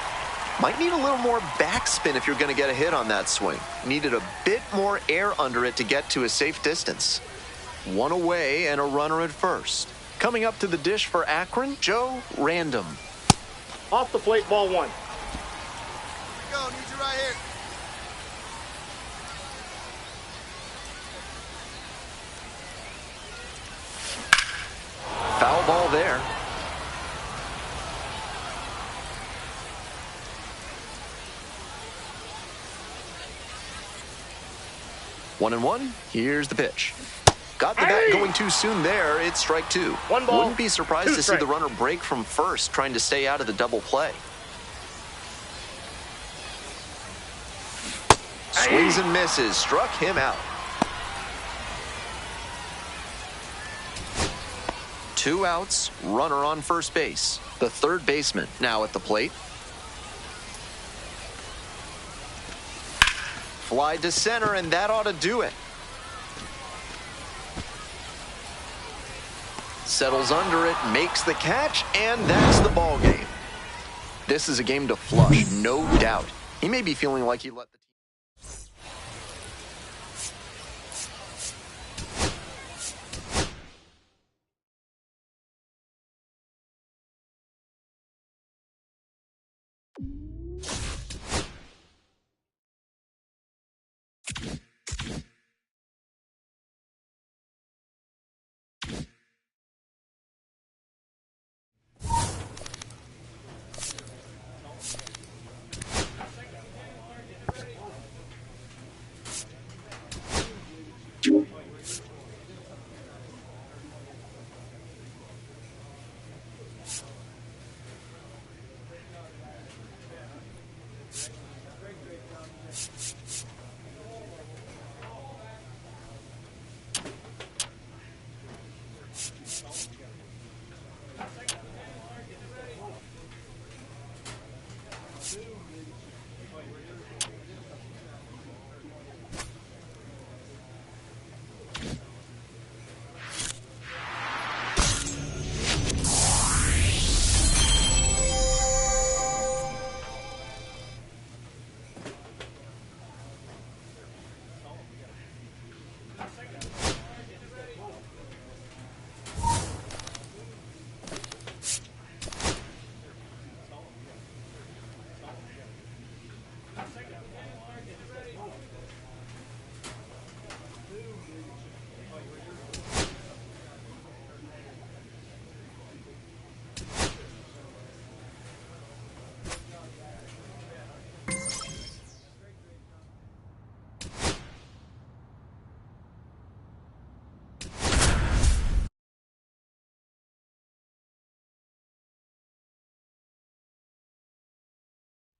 [SPEAKER 2] Might need a little more backspin if you're going to get a hit on that swing. Needed a bit more air under it to get to a safe distance. One away and a runner at first. Coming up to the dish for Akron, Joe Random.
[SPEAKER 5] Off the plate, ball one.
[SPEAKER 6] Go. Need you right here.
[SPEAKER 2] Foul ball there. One and one. Here's the pitch. Got the bat going too soon there. It's strike two.
[SPEAKER 5] One ball,
[SPEAKER 2] Wouldn't be surprised
[SPEAKER 5] two
[SPEAKER 2] to see the
[SPEAKER 5] strikes.
[SPEAKER 2] runner break from first, trying to stay out of the double play. Swings and misses. Struck him out. Two outs. Runner on first base. The third baseman now at the plate. Fly to center, and that ought to do it. Settles under it, makes the catch, and that's the ball game. This is a game to flush, no doubt. He may be feeling like he let the team.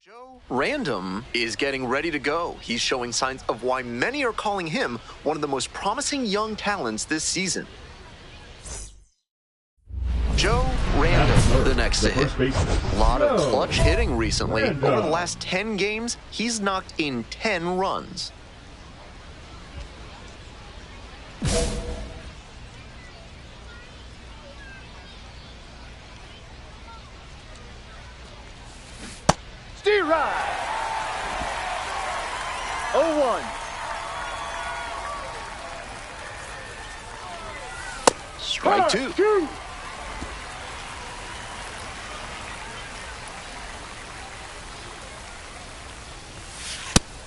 [SPEAKER 2] Joe Random is getting ready to go. He's showing signs of why many are calling him one of the most promising young talents this season. Joe Random, the next to hit. A lot of clutch hitting recently. Over the last 10 games, he's knocked in 10 runs.
[SPEAKER 5] Steer ride. 0-1.
[SPEAKER 2] Strike two.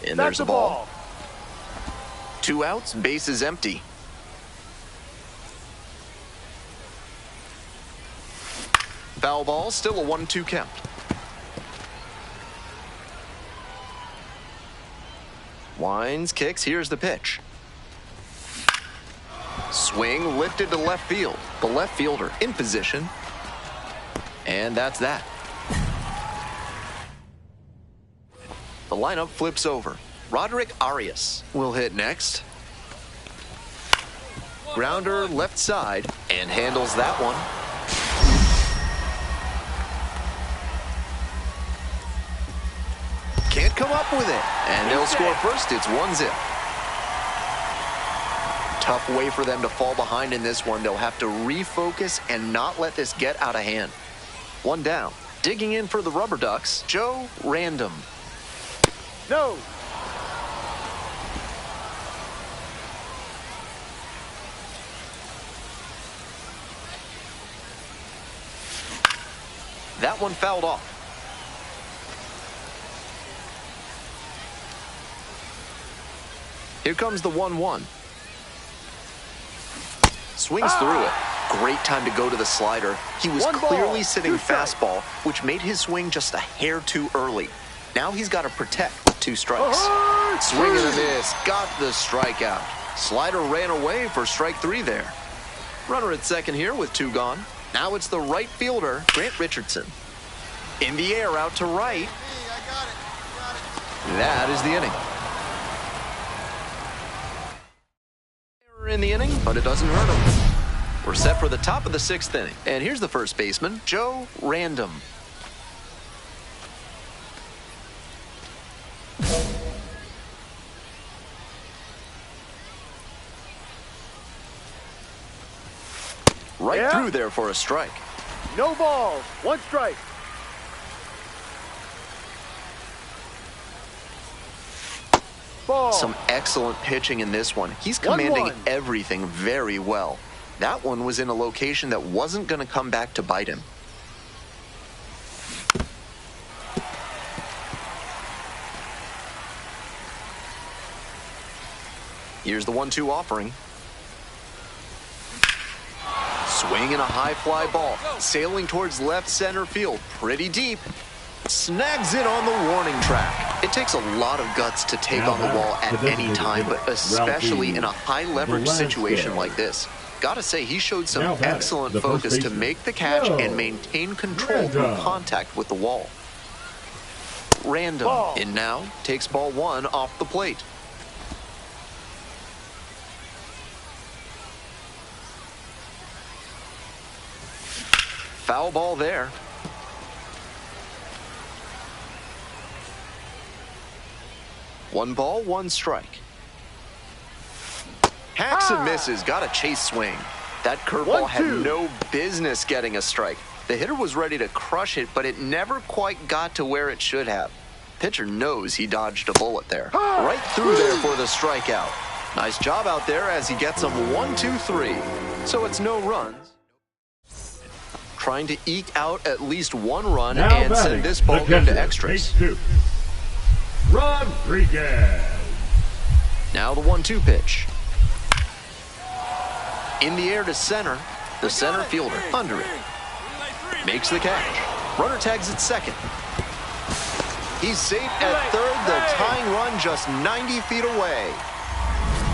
[SPEAKER 2] And there's the ball. 2 outs, base is empty. Foul ball, still a 1-2 count. Winds, kicks, here's the pitch. Swing lifted to left field. The left fielder in position. And that's that. The lineup flips over. Roderick Arias will hit next. Grounder left side and handles that one. Can't come up with it. And they'll score first. It's 1-0. Tough way for them to fall behind in this one. They'll have to refocus and not let this get out of hand. 1 down. Digging in for the Rubber Ducks, Joe Random.
[SPEAKER 5] No.
[SPEAKER 2] That one fouled off. Here comes the 1-1. Swings through it. Great time to go to the slider. He was clearly sitting fastball, which made his swing just a hair too early. Now he's got to protect with 2 strikes. Swing and a miss. Got the strikeout. Slider ran away for strike 3 there. Runner at second here with 2 gone. Now it's the right fielder, Grant Richardson. In the air out to right. That is the inning. In the inning, but it doesn't hurt him. We're set for the top of the 6th inning. And here's the first baseman, Joe Random. Right through there for a strike.
[SPEAKER 5] No balls. 1 strike. Ball.
[SPEAKER 2] Some excellent pitching in this one. He's commanding everything very well. That one was in a location that wasn't going to come back to bite him. Here's the 1-2 offering. Swing and a high fly ball. Sailing towards left center field. Pretty deep. Snags it on the warning track. It takes a lot of guts to take on the wall at any time, but especially in a high-leverage situation like this. Gotta say, he showed some excellent focus to make the catch and maintain control through contact with the wall. Random in now, takes ball 1 off the plate. Foul ball there. One ball, 1 strike. Hacks and misses, got a chase swing. That curveball had no business getting a strike. The hitter was ready to crush it, but it never quite got to where it should have. Pitcher knows he dodged a bullet there. Right through there for the strikeout. Nice job out there as he gets them 1-2-3. So it's no runs. Trying to eke out at least 1 run and send this ball into extras.
[SPEAKER 3] Rodriguez.
[SPEAKER 2] Now the 1-2 pitch. In the air to center. The center fielder under it. Makes the catch. Runner tags at second. He's safe at third. The tying run just 90 feet away.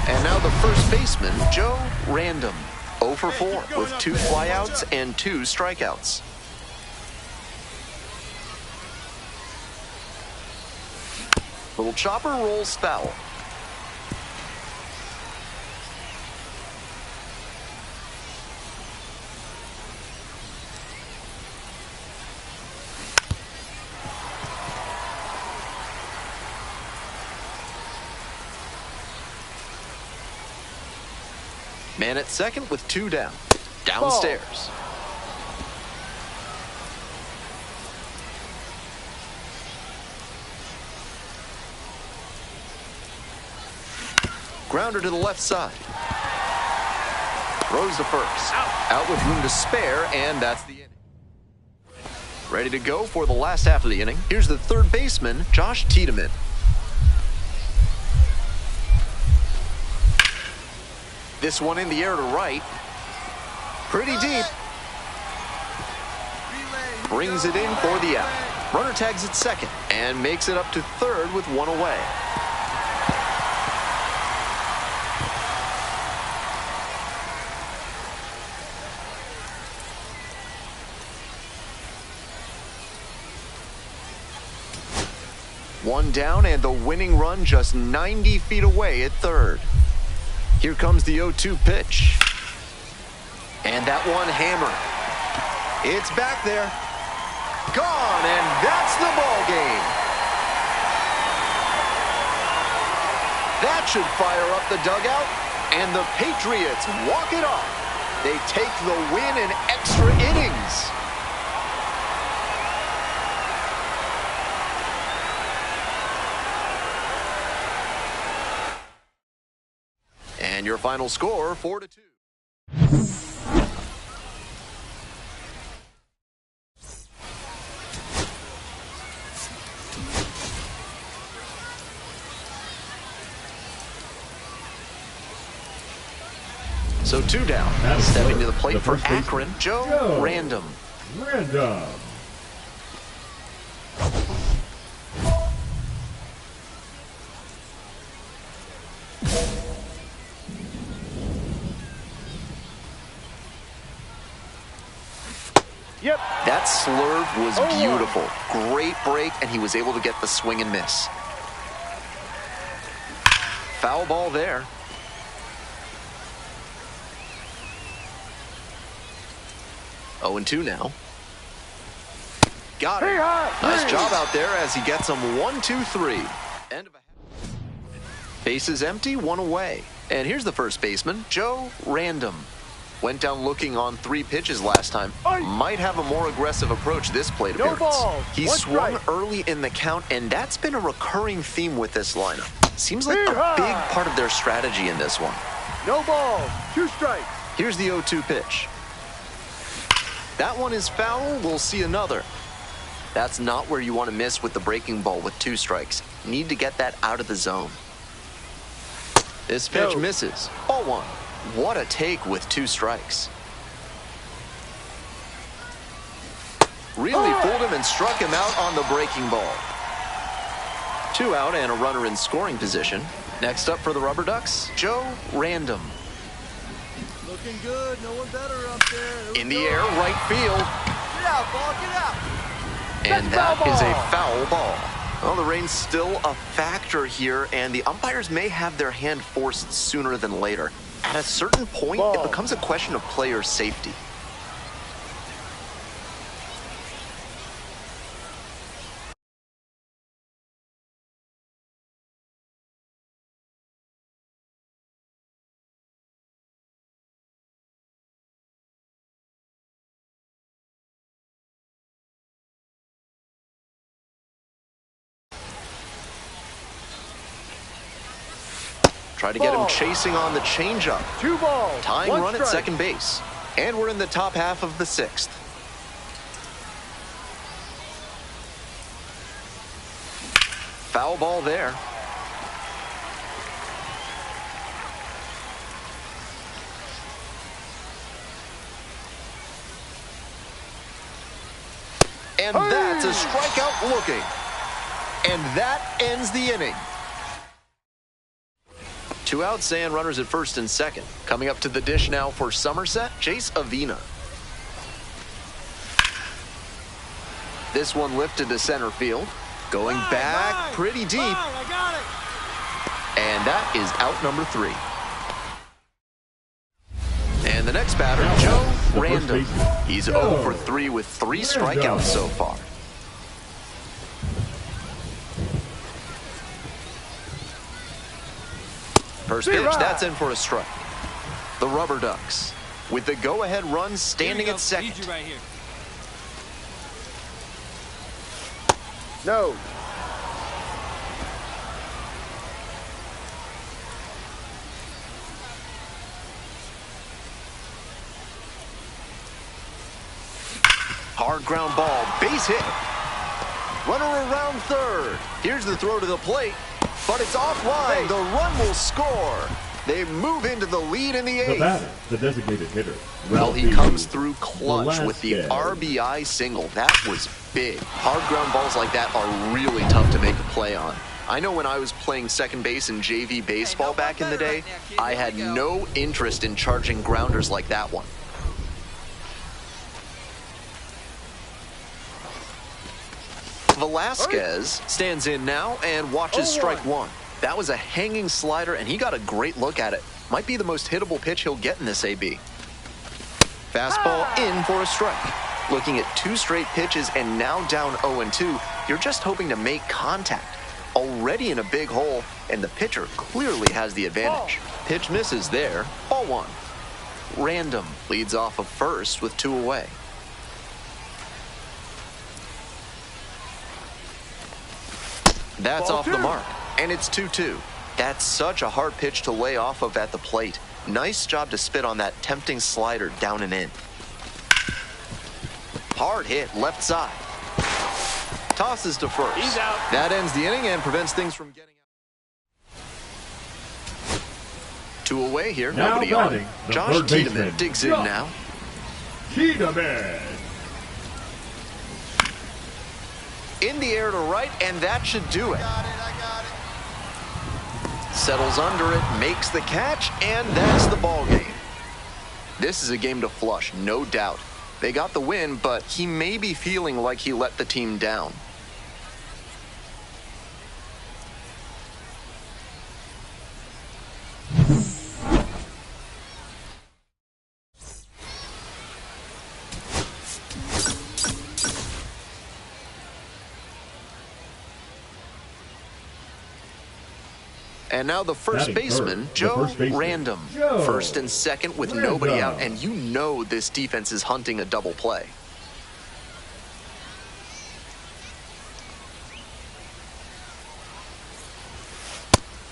[SPEAKER 2] And now the first baseman, Joe Random. 0 for 4 with 2 flyouts and 2 strikeouts. Little chopper rolls foul. Man at second with 2 down. Downstairs. Grounder to the left side. Throws to first. Out with room to spare, and that's the inning. Ready to go for the last half of the inning. Here's the third baseman, Josh Tiedemann. This one in the air to right. Pretty deep. Brings it in for the out. Runner tags at second and makes it up to third with 1 away. One down and the winning run just 90 feet away at third. Here comes the 0-2 pitch. And that one hammered. It's back there. Gone, and that's the ball game. That should fire up the dugout, and the Patriots walk it off. They take the win in extra innings. And your final score, 4-2. So 2 down. Stepping to the plate for Akron, Joe Random.
[SPEAKER 5] Yep.
[SPEAKER 2] That slurve was beautiful. Great break, and he was able to get the swing and miss. Foul ball there. Oh, 0-2 now. Got it. Nice job out there as he gets him 1-2-3. End of a half. Bases empty, 1 away. And here's the first baseman, Joe Random. Went down looking on 3 pitches last time. Might have a more aggressive approach this plate appearance. He swung early in the count, and that's been a recurring theme with this lineup. Seems like a big part of their strategy in this one.
[SPEAKER 5] No balls, 2 strikes.
[SPEAKER 2] Here's the 0-2 pitch. That one is foul. We'll see another. That's not where you want to miss with the breaking ball with 2 strikes. Need to get that out of the zone. This pitch misses. Ball 1. What a take with 2 strikes. Really fooled him and struck him out on the breaking ball. 2 out and a runner in scoring position. Next up for the Rubber Ducks, Joe Random.
[SPEAKER 6] Looking good. No one better up there.
[SPEAKER 2] In the air, right field.
[SPEAKER 6] Get out, ball. Get out.
[SPEAKER 2] And that is a foul ball. Well, the rain's still a factor here, and the umpires may have their hand forced sooner than later. At a certain point, it becomes a question of player safety. Try to get him chasing on the changeup.
[SPEAKER 5] 2 balls.
[SPEAKER 2] Tying run
[SPEAKER 5] strike.
[SPEAKER 2] at second base. And we're in the top half of the 6th. Foul ball there. And that's a strikeout looking. And that ends the inning. 2 outs and runners at first and second. Coming up to the dish now for Somerset, Chase Avina. This one lifted to center field. Going back pretty deep. And that is out number 3. And the next batter, Joe Random. He's 0 for 3 with 3 strikeouts so far. First pitch, that's in for a strike. The Rubber Ducks with the go-ahead run standing at second.
[SPEAKER 4] Need you right here.
[SPEAKER 5] No.
[SPEAKER 2] Hard ground ball, base hit. Runner around third. Here's the throw to the plate, but it's offline. The run will score. They move into the lead in the 8th.
[SPEAKER 3] The batter, the designated hitter.
[SPEAKER 2] Well, he comes through clutch with the RBI single. That was big. Hard ground balls like that are really tough to make a play on. I know when I was playing second base in JV baseball back in the day, I had no interest in charging grounders like that one. Velasquez stands in now and watches strike 1. That was a hanging slider, and he got a great look at it. Might be the most hittable pitch he'll get in this AB. Fastball in for a strike. Looking at 2 straight pitches and now down 0-2, you're just hoping to make contact. Already in a big hole, and the pitcher clearly has the advantage. Pitch misses there, ball 1. Random leads off of first with 2 away. That's off the mark, and it's 2-2. That's such a hard pitch to lay off of at the plate. Nice job to spit on that tempting slider down and in. Hard hit left side. Tosses to first.
[SPEAKER 5] He's out.
[SPEAKER 2] That ends the inning and prevents things from getting out. 2 away here,
[SPEAKER 3] Now
[SPEAKER 2] nobody
[SPEAKER 3] batting,
[SPEAKER 2] on.
[SPEAKER 3] the
[SPEAKER 2] Josh
[SPEAKER 3] third
[SPEAKER 2] Tiedemann
[SPEAKER 3] baseman,
[SPEAKER 2] digs in
[SPEAKER 3] Josh
[SPEAKER 2] now.
[SPEAKER 3] Tiedemann.
[SPEAKER 2] In the air to right, and that should do it.
[SPEAKER 6] I got it.
[SPEAKER 2] Settles under it, makes the catch, and that's the ball game. This is a game to flush, no doubt. They got the win, but he may be feeling like he let the team down. And now the first baseman, Joe Random. First and second with nobody out, and you know this defense is hunting a double play.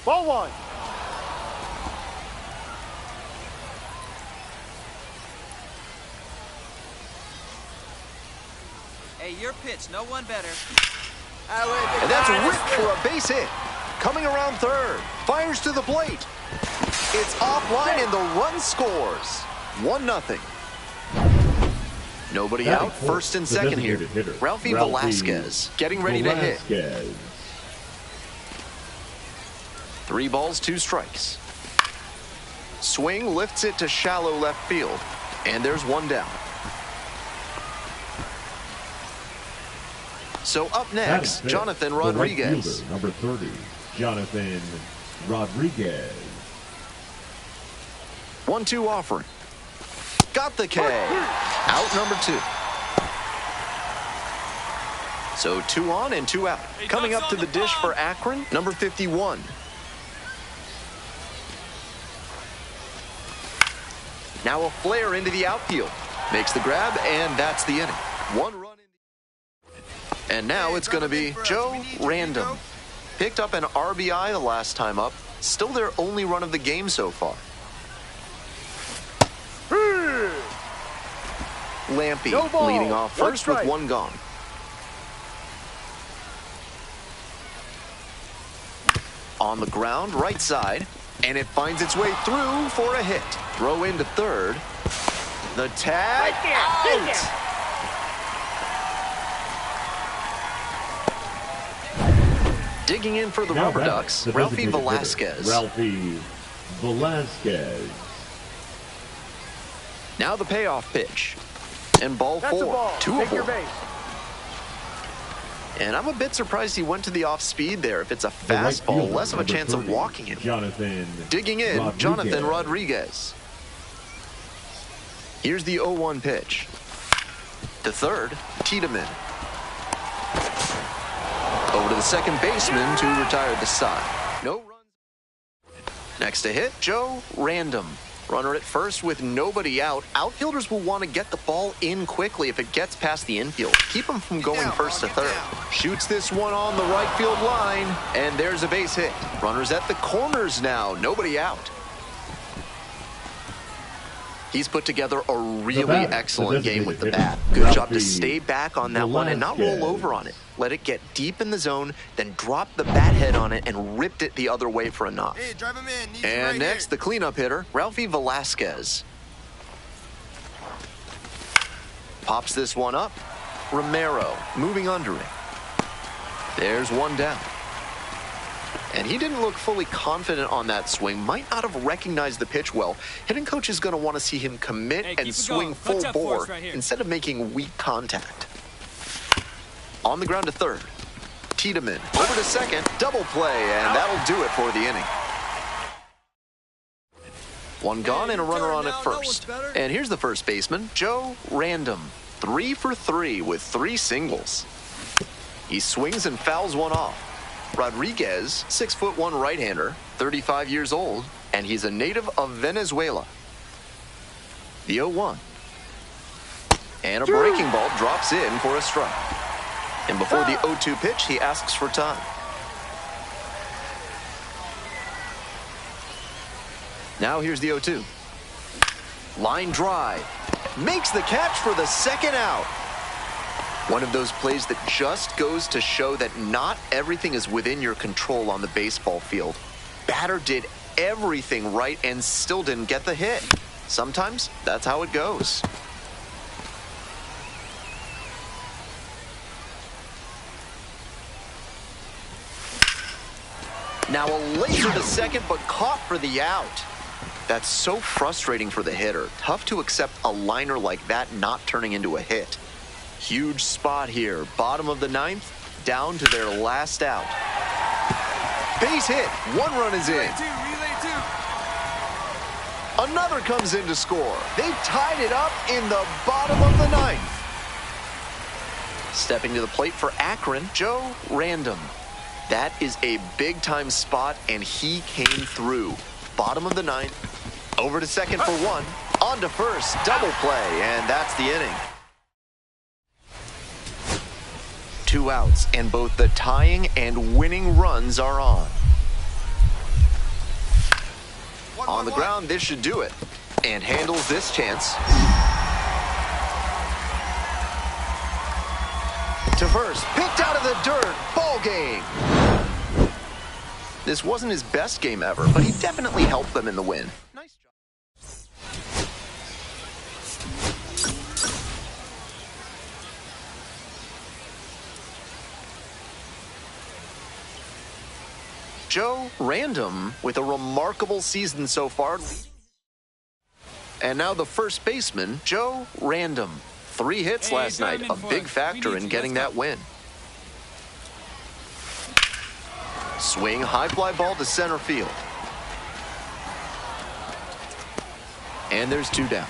[SPEAKER 5] Ball 1.
[SPEAKER 7] Hey, your pitch, no one better.
[SPEAKER 2] And that's ripped for a base hit. Coming around third, fires to the plate. It's offline and the run scores. 1-0. Nobody out, first and second here. Ralphie Velasquez getting ready to hit. 3 balls, 2 strikes. Swing lifts it to shallow left field. And there's 1 down. So up next, Jonathan Rodriguez.
[SPEAKER 3] Right number 30, Jonathan Rodriguez.
[SPEAKER 2] 1-2 offering. Got the K. Out number 2. So 2 on and 2 out. Coming up to the dish for Akron, number 51. Now a flare into the outfield. Makes the grab, and that's the inning. 1 run. And now it's going to be Joe Random. Picked up an RBI the last time up. Still their only run of the game so far. Lampy leading off first with 1 gone. On the ground, right side. And it finds its way through for a hit. Throw into third. The tag out. Digging in for the Rubber Ducks, Ralphie Velasquez.
[SPEAKER 3] Ralphie Velasquez.
[SPEAKER 2] Now the payoff pitch. And ball 4. 2
[SPEAKER 5] Take your
[SPEAKER 2] aboard.
[SPEAKER 5] base.
[SPEAKER 2] And I'm a bit surprised he went to the off-speed there. If it's a
[SPEAKER 3] The right
[SPEAKER 2] fastball,
[SPEAKER 3] fielder,
[SPEAKER 2] less of a
[SPEAKER 3] number
[SPEAKER 2] chance of
[SPEAKER 3] 30,
[SPEAKER 2] walking it.
[SPEAKER 3] Jonathan
[SPEAKER 2] Digging in,
[SPEAKER 3] Rodriguez.
[SPEAKER 2] Jonathan Rodriguez. Here's the 0-1 pitch. To third, Tiedemann. Over to the second baseman to retire the side. No runs. Next to hit, Joe Random. Runner at first with nobody out. Outfielders will want to get the ball in quickly if it gets past the infield. Keep them from going first to third. Shoots this one on the right field line, and there's a base hit. Runners at the corners now, nobody out. He's put together a really excellent game with the bat. Good job to stay back on that one and not roll over on it. Let it get deep in the zone, then drop the bat head on it and ripped it the other way for a knock.
[SPEAKER 6] Hey, drive him in. Needs
[SPEAKER 2] And
[SPEAKER 6] right
[SPEAKER 2] next,
[SPEAKER 6] here.
[SPEAKER 2] the cleanup hitter, Ralphie Velasquez. Pops this one up. Romero moving under it. There's one down. And he didn't look fully confident on that swing. Might not have recognized the pitch well. Hitting coach is going to want to see him commit
[SPEAKER 7] Hey,
[SPEAKER 2] and
[SPEAKER 7] keep it
[SPEAKER 2] swing
[SPEAKER 7] going.
[SPEAKER 2] full
[SPEAKER 7] Touch up for
[SPEAKER 2] bore
[SPEAKER 7] us right here.
[SPEAKER 2] instead of making weak contact. On the ground to third. Tiedemann over to second. Double play, and that'll do it for the inning. One gone and a runner on at first. And here's the first baseman, Joe Random. 3 for 3 with 3 singles. He swings and fouls one off. Rodriguez, 6'1" right-hander, 35 years old, and he's a native of Venezuela. The 0-1. And a breaking ball drops in for a strike. And before the 0-2 pitch, he asks for time. Now here's the 0-2. Line drive. Makes the catch for the second out. One of those plays that just goes to show that not everything is within your control on the baseball field. Batter did everything right and still didn't get the hit. Sometimes that's how it goes. Now a laser to second, but caught for the out. That's so frustrating for the hitter. Tough to accept a liner like that not turning into a hit. Huge spot here. Bottom of the 9th, down to their last out. Base hit. 1 run is in.
[SPEAKER 6] Relay two.
[SPEAKER 2] Another comes in to score. They've tied it up in the bottom of the 9th. Stepping to the plate for Akron, Joe Random. That is a big-time spot, and he came through. Bottom of the 9th. Over to second for 1. On to first. Double play, and that's the inning. 2 outs, and both the tying and winning runs are on. On the ground, this should do it. And handles this chance. To first, picked out of the dirt. Ball game. This wasn't his best game ever, but he definitely helped them in the win. Nice job. Joe Random with a remarkable season so far. And now the first baseman, Joe Random. 3 hits last night, a big factor in getting that win. Swing, high fly ball to center field. And there's 2 down.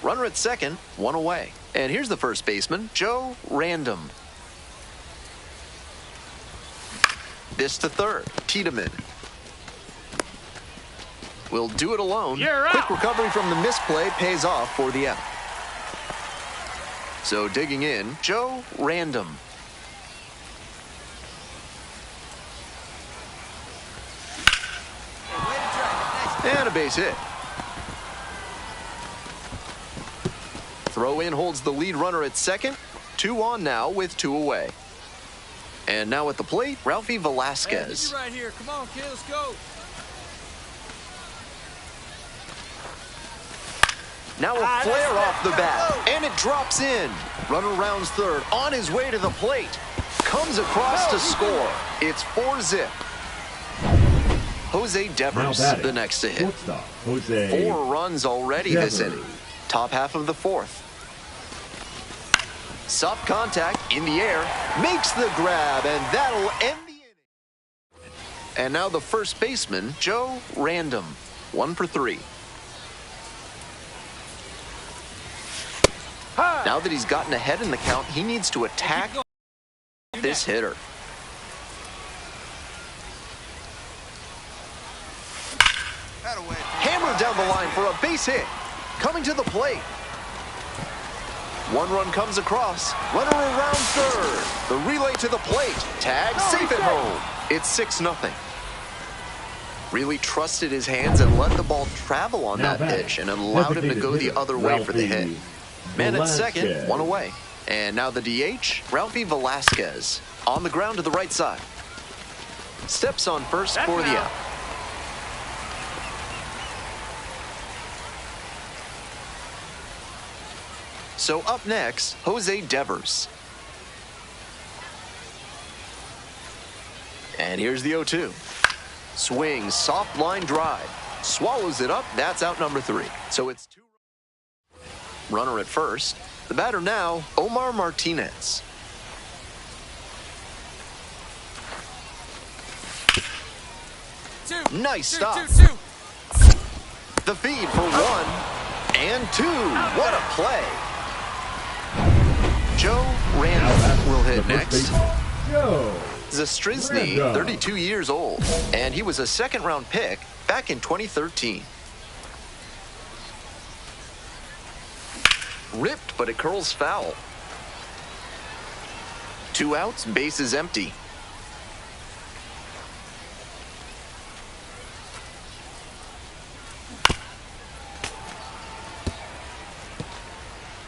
[SPEAKER 2] Runner at second, 1 away. And here's the first baseman, Joe Random. This to third, Tiedemann. Will do it alone. Quick recovery from the misplay pays off for the out. So digging in, Joe Random. And a base hit. Throw in holds the lead runner at second. 2 on now with 2 away. And now at the plate, Ralphie Velasquez.
[SPEAKER 7] Hey, right here. Come on, kid, let's go.
[SPEAKER 2] Now a flare off the bat, and it drops in. Runner rounds third, on his way to the plate. Comes across to score. It's 4-zip. Jose Devers, the next to hit. 4 runs already this inning. Top half of the fourth. Soft contact in the air, makes the grab, and that'll end the inning. And now the first baseman, Joe Random, 1 for 3. Now that he's gotten ahead in the count, he needs to attack this hitter. Hammered down the line for a base hit. Coming to the plate. 1 run comes across. Runner around third. The relay to the plate. Tag, safe at home. It's 6-0. Really trusted his hands and let the ball travel on that pitch and allowed him to go the other way for the hit. Man at second, 1 away. And now the DH, Ralphie Velasquez, on the ground to the right side. Steps on first for the out. So up next, Jose Devers. And here's the 0-2. Swing, soft line drive. Swallows it up, that's out number 3. So it's 2. Runner at first. The batter now, Omar Martinez. Nice stop. The feed for 1 and 2. What a play. Joe Randall will hit next. Zastrizny, 32 years old, and he was a second-round pick back in 2013. Ripped, but it curls foul. 2 outs, base is empty.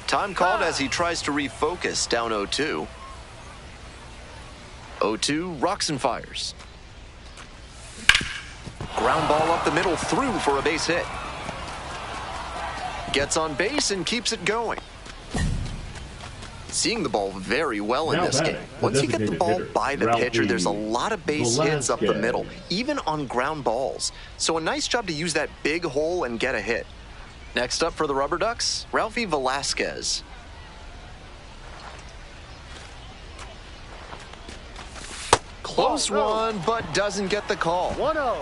[SPEAKER 2] Time called as he tries to refocus, down 0-2. 0-2, rocks and fires. Ground ball up the middle, through for a base hit. Gets on base and keeps it going. Seeing the ball very well in this game. Once you get the ball by the pitcher, there's a lot of base hits up the middle, even on ground balls. So a nice job to use that big hole and get a hit. Next up for the Rubber Ducks, Ralphie Velasquez. Close one, but doesn't get the call.
[SPEAKER 5] 1-0.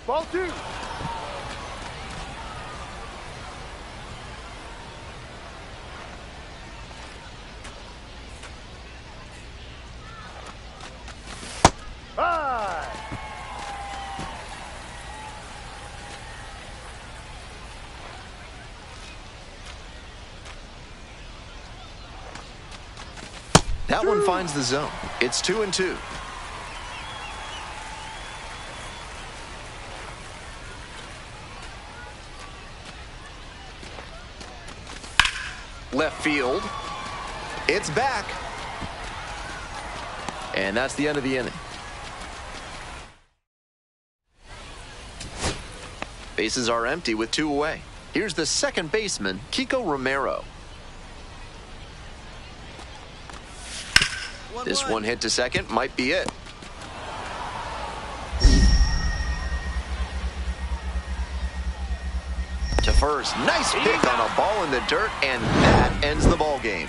[SPEAKER 5] Ball 2.
[SPEAKER 2] That one finds the zone. It's 2-2. Left field. It's back. And that's the end of the inning. Bases are empty with 2 away. Here's the second baseman, Kiko Romero. This one hit to second might be it. To first, nice pick on a ball in the dirt, and that ends the ball game.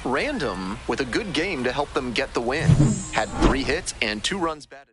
[SPEAKER 2] Random with a good game to help them get the win. Had 3 hits and 2 runs batted in.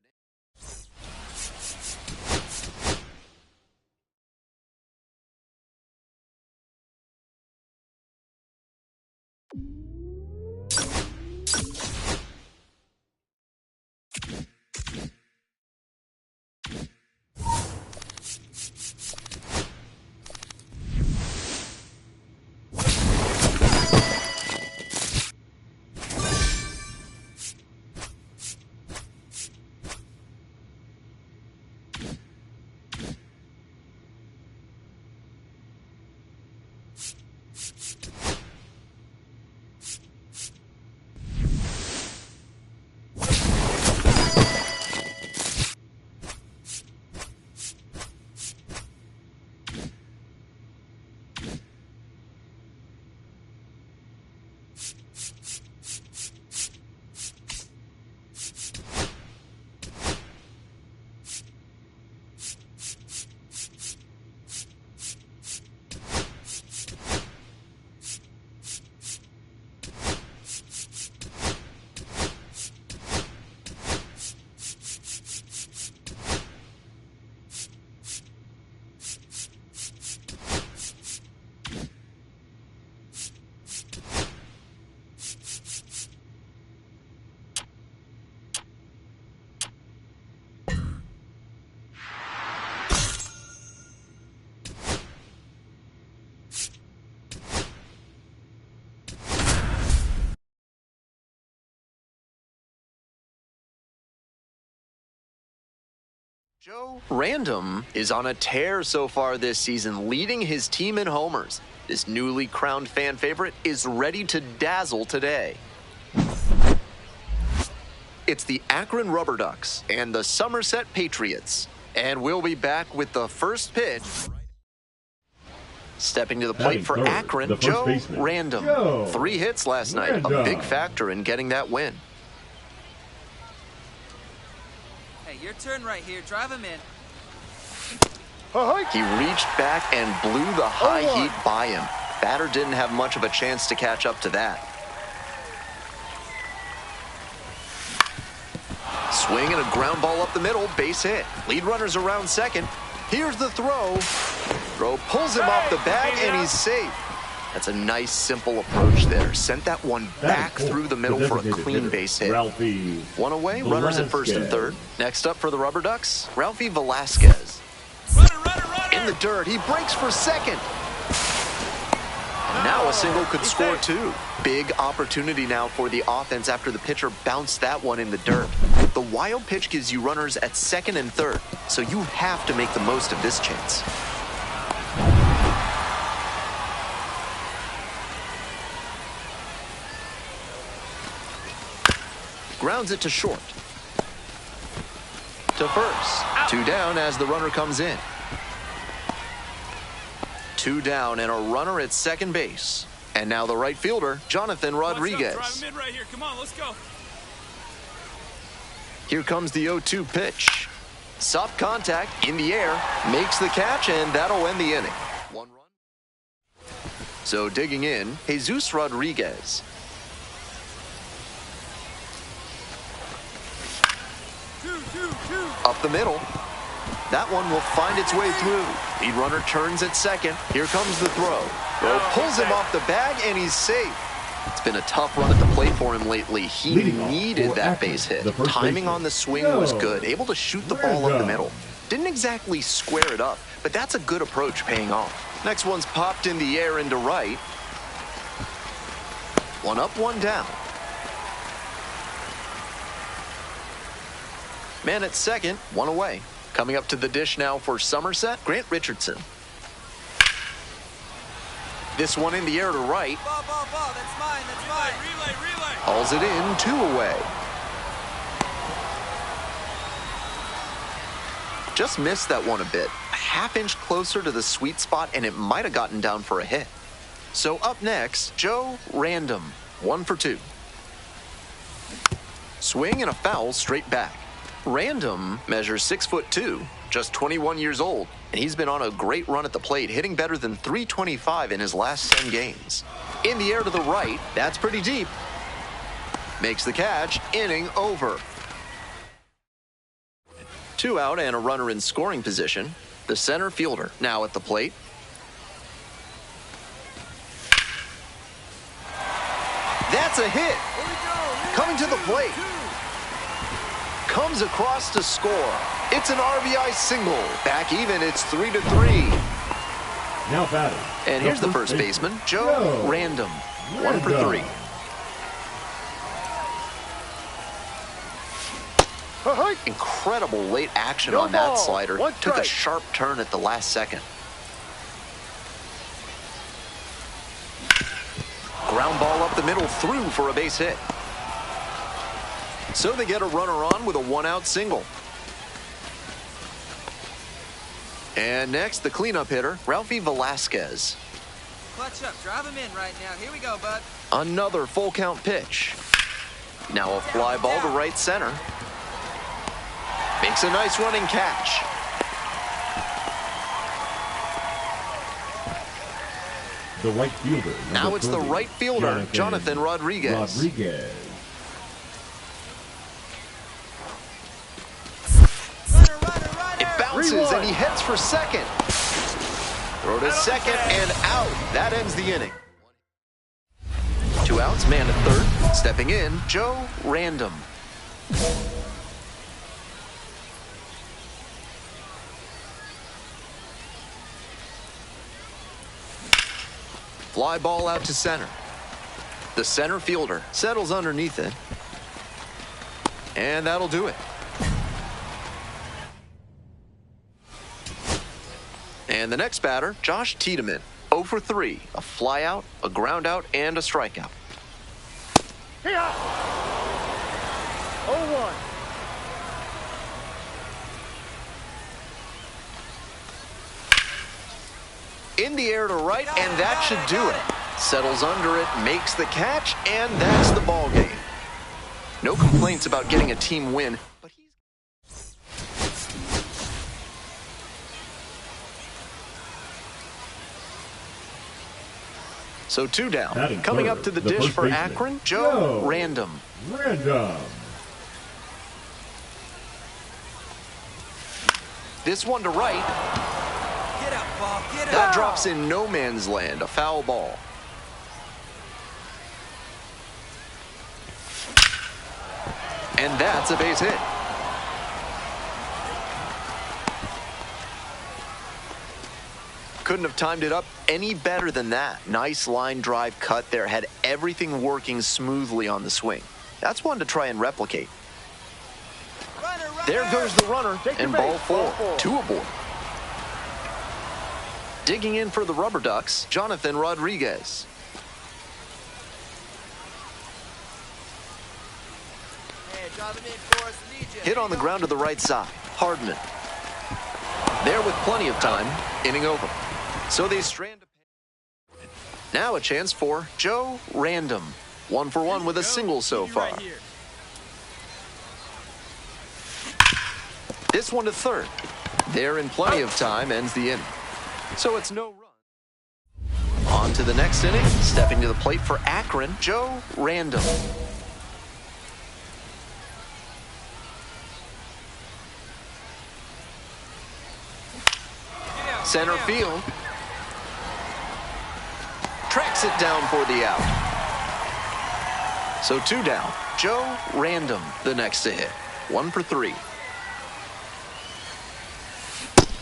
[SPEAKER 2] Joe Random is on a tear so far this season, leading his team in homers. This newly crowned fan favorite is ready to dazzle today. It's the Akron Rubber Ducks and the Somerset Patriots. And we'll be back with the first pitch. Stepping to the plate for Akron, Joe Random. 3 hits last night, a big factor in getting that win.
[SPEAKER 7] Hey, your turn right here. Drive him in.
[SPEAKER 2] He reached back and blew the high heat by him. Batter didn't have much of a chance to catch up to that. Swing and a ground ball up the middle, base hit. Lead runner's around second. Here's the throw. Throw pulls him off the bag and he's safe. That's a nice, simple approach there. Sent that one back through the middle for a clean base hit. One away, runners at first and third. Next up for the Rubber Ducks, Ralphie Velasquez. In the dirt, he breaks for second. Now a single could score 2. Big opportunity now for the offense after the pitcher bounced that one in the dirt. The wild pitch gives you runners at second and third, so you have to make the most of this chance. Grounds it to short. To first. 2 down as the runner comes in. 2 down and a runner at second base. And now the right fielder, Jonathan Rodriguez.
[SPEAKER 4] Drive him in right here. Come on, let's go.
[SPEAKER 2] Here comes the 0-2 pitch. Soft contact in the air, makes the catch, and that'll end the inning. 1 run. So digging in, Jesus Rodriguez. Up the middle. That one will find its way through. Lead runner turns at second. Here comes the throw. Throw pulls him off the bag, and he's safe. It's been a tough run at the plate for him lately. He needed that base hit. Timing on the swing was good. Able to shoot the ball up the middle. Didn't exactly square it up, but that's a good approach paying off. Next one's popped in the air into right. 1 up, 1 down. Man at second, 1 away. Coming up to the dish now for Somerset, Grant Richardson. This one in the air to right.
[SPEAKER 7] Ball, that's mine, that's mine.
[SPEAKER 4] Relay.
[SPEAKER 2] Hauls it in, 2 away. Just missed that one a bit. A half-inch closer to the sweet spot, and it might have gotten down for a hit. So up next, Joe Random, 1 for 2. Swing and a foul straight back. Random measures 6'2", just 21 years old, and he's been on a great run at the plate, hitting better than .325 in his last 10 games. In the air to the right, that's pretty deep. Makes the catch, inning over. 2 out and a runner in scoring position. The center fielder now at the plate. That's a hit. Coming to the plate. Comes across to score. It's an RBI single. Back even, it's 3-3.
[SPEAKER 3] Now batting.
[SPEAKER 2] And here's the first baseman, Joe Random. 1 for 3. Incredible late action on that slider. Took a sharp turn at the last second. Ground ball up the middle, through for a base hit. So they get a runner on with a 1-out single. And next, the cleanup hitter, Ralphie Velasquez.
[SPEAKER 7] Clutch up. Drive him in right now. Here we go, bud.
[SPEAKER 2] Another full count pitch. Now a fly ball to right center. Makes a nice running catch.
[SPEAKER 3] The right fielder.
[SPEAKER 2] Now it's the right fielder, Jonathan Rodriguez. Bounces and he heads for second. Throw to second and out. That ends the inning. 2 outs, man at third. Stepping in, Joe Random. Fly ball out to center. The center fielder settles underneath it. And that'll do it. And the next batter, Josh Tiedemann, 0 for 3, a flyout, a groundout, and a strikeout.
[SPEAKER 5] Here. 0-1.
[SPEAKER 2] In the air to right, and that should do it. Settles under it, makes the catch, and that's the ball game. No complaints about getting a team win, but so 2 down. Coming up to the dish for Akron, Joe Random. This one to right.
[SPEAKER 7] Get up, ball. Get up.
[SPEAKER 2] That drops in no man's land, a foul ball. And that's a base hit. Couldn't have timed it up any better than that. Nice line drive cut there, had everything working smoothly on the swing. That's one to try and replicate.
[SPEAKER 7] Runner.
[SPEAKER 2] There goes the runner, and ball 4. 2 aboard. Digging in for the Rubber Ducks, Jonathan Rodriguez.
[SPEAKER 7] Hey, drive him in for us, Legion.
[SPEAKER 2] Hit on the ground to the right side. Hardman. There with plenty of time. Inning over. So they strand. Now a chance for Joe Random. 1 for 1 with a single so far.
[SPEAKER 4] Right here.
[SPEAKER 2] This one to third. There in plenty of time, ends the inning. So it's no run. On to the next inning. Stepping to the plate for Akron, Joe Random. Center field. Tracks it down for the out. So 2 down. Joe Random, the next to hit. 1 for 3.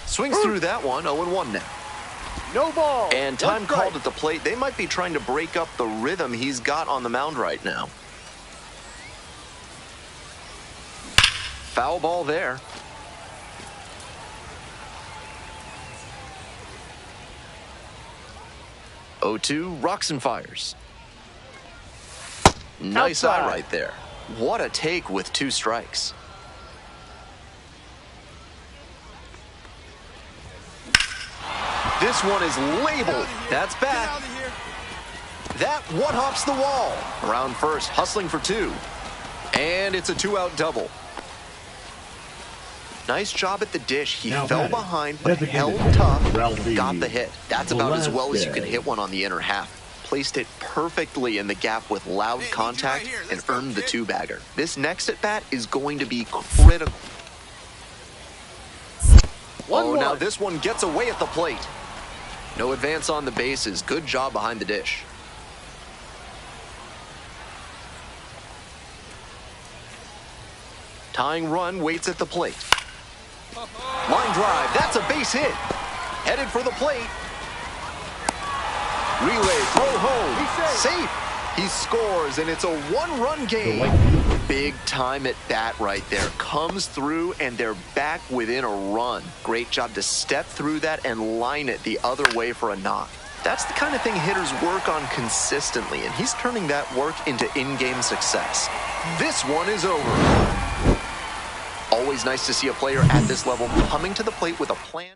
[SPEAKER 2] Swings through that one, 0-1 now.
[SPEAKER 5] No ball.
[SPEAKER 2] And time called at the plate. They might be trying to break up the rhythm he's got on the mound right now. Foul ball there. O2 rocks and fires. Nice eye right there. What a take with 2 strikes. This one is labeled. That's back. That one hops the wall. Around first, hustling for 2. And it's a 2-out double. Nice job at the dish. He fell behind, but held tough, got the hit. That's about as well as you can hit one on the inner half. Placed it perfectly in the gap with loud contact and earned the 2-bagger. This next at-bat is going to be critical. Oh, now this one gets away at the plate. No advance on the bases. Good job behind the dish. Tying run waits at the plate. Line drive, that's a base hit. Headed for the plate. Relay, throw home, safe. He scores, and it's a 1-run game. Big time at bat right there. Comes through, and they're back within a run. Great job to step through that and line it the other way for a knock. That's the kind of thing hitters work on consistently, and he's turning that work into in-game success. This one is over. Always nice to see a player at this level coming to the plate with a plan.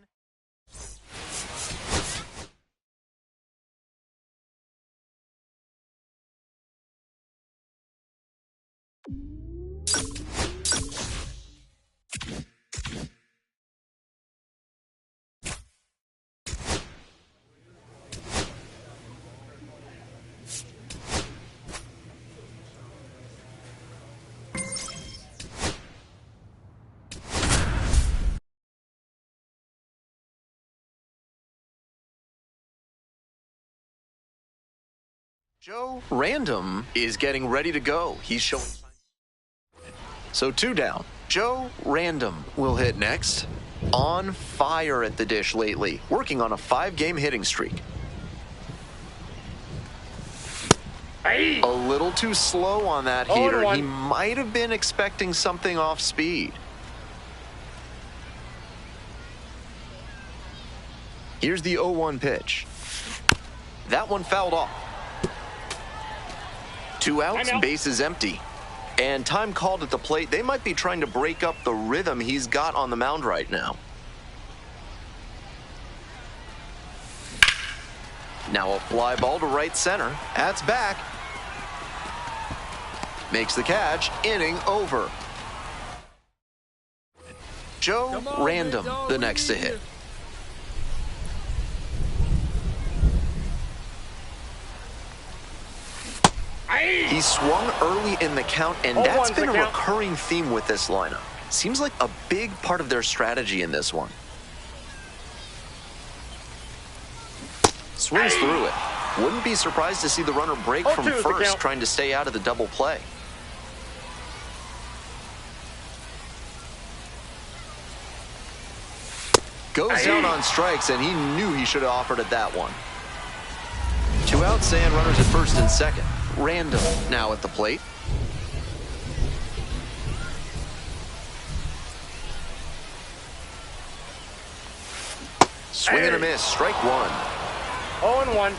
[SPEAKER 2] Joe Random is getting ready to go. He's showing. So 2 down. Joe Random will hit next. On fire at the dish lately. Working on a 5-game hitting streak. A little too slow on that heater. He might have been expecting something off speed. Here's the 0-1 pitch. That one fouled off. 2 outs, bases empty. And time called at the plate. They might be trying to break up the rhythm he's got on the mound right now. Now a fly ball to right center. That's back. Makes the catch. Inning over. Joe Random, the next to hit. He swung early in the count, and that's been a recurring theme with this lineup. Seems like a big part of their strategy in this one. Swings through it. Wouldn't be surprised to see the runner break from first, trying to stay out of the double play. Goes down on strikes, and he knew he should have offered it that one. 2 outs and runners at first and second. Random now at the plate. Swing and a miss, strike one.
[SPEAKER 5] 0-1.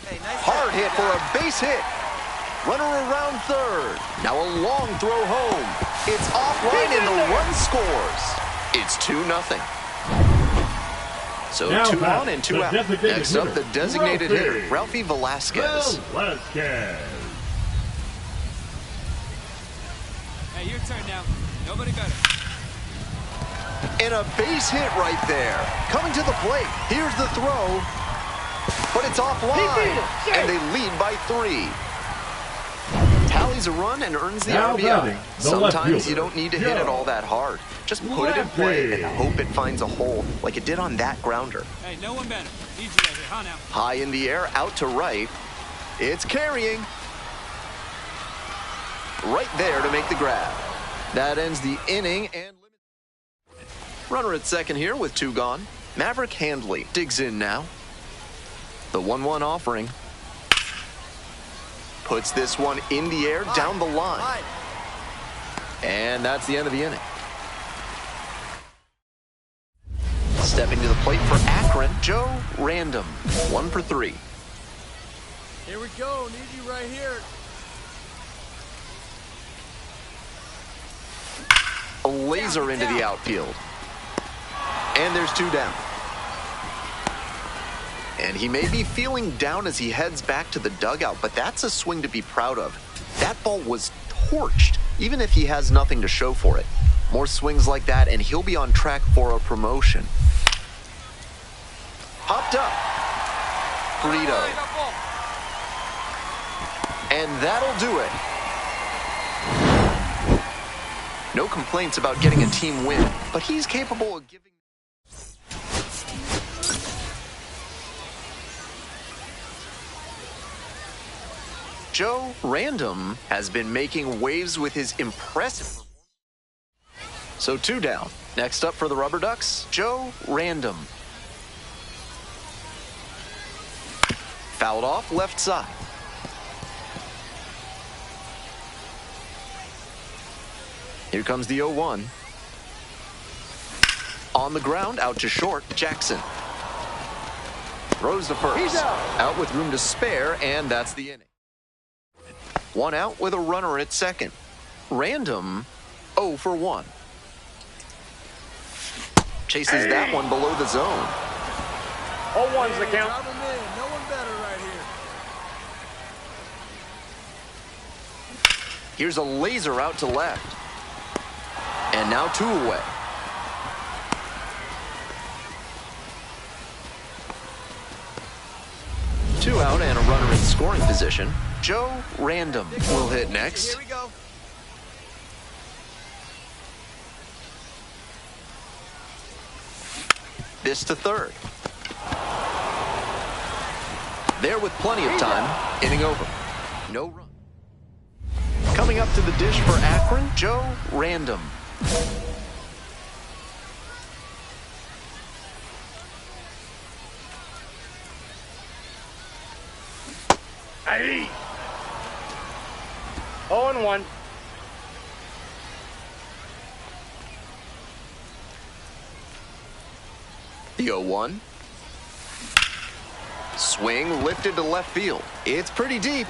[SPEAKER 7] Hey, nice
[SPEAKER 2] Hard hit for a base hit. Runner around third. Now a long throw home. It's offline and the run scores. It's 2-0. So
[SPEAKER 3] Now
[SPEAKER 2] 2 on and 2 out. Next up, the designated hitter, Ralphie Velasquez.
[SPEAKER 4] Hey, your turn now. Nobody better.
[SPEAKER 2] And a base hit right there. Coming to the plate. Here's the throw. But it's offline. And they lead by 3. Tallies a run and earns the RBI. Sometimes you don't need to hit it all that hard. Just put it in play and hope it finds a hole like it did on that grounder.
[SPEAKER 4] Hey, no one better. Need you right here, huh now?
[SPEAKER 2] High in the air, out to right. It's carrying. Right there to make the grab. That ends the inning and runner at second here with 2 gone. Maverick Handley digs in now. The 1-1 offering. Puts this one in the air, down the line. And that's the end of the inning. Stepping to the plate for Akron, Joe Random. 1 for 3.
[SPEAKER 6] Here we go. Need you right here.
[SPEAKER 2] A laser into the outfield. And there's 2 down. And he may be feeling down as he heads back to the dugout, but that's a swing to be proud of. That ball was torched, even if he has nothing to show for it. More swings like that, and he'll be on track for a promotion. Popped up. Frito. And that'll do it. No complaints about getting a team win, but he's capable of giving... Joe Random has been making waves with his impressive... So 2 down. Next up for the Rubber Ducks, Joe Random. Fouled off left side. Here comes the 0-1. On the ground, out to short, Jackson. Throws the first.
[SPEAKER 5] He's out
[SPEAKER 2] with room to spare, and that's the inning. 1 out with a runner at second. Random, 0 for 1. Chases that one below the zone.
[SPEAKER 5] 0-1's the count.
[SPEAKER 6] Drive him in. No one better right here.
[SPEAKER 2] Here's a laser out to left. And now 2 away. Two out and a runner in scoring position. Joe Random will hit next.
[SPEAKER 6] Here we go.
[SPEAKER 2] This to third. There with plenty of time. Inning over. No run. Coming up to the dish for Akron, Joe Random.
[SPEAKER 5] 0-1.
[SPEAKER 2] The 0-1. Swing lifted to left field. It's pretty deep.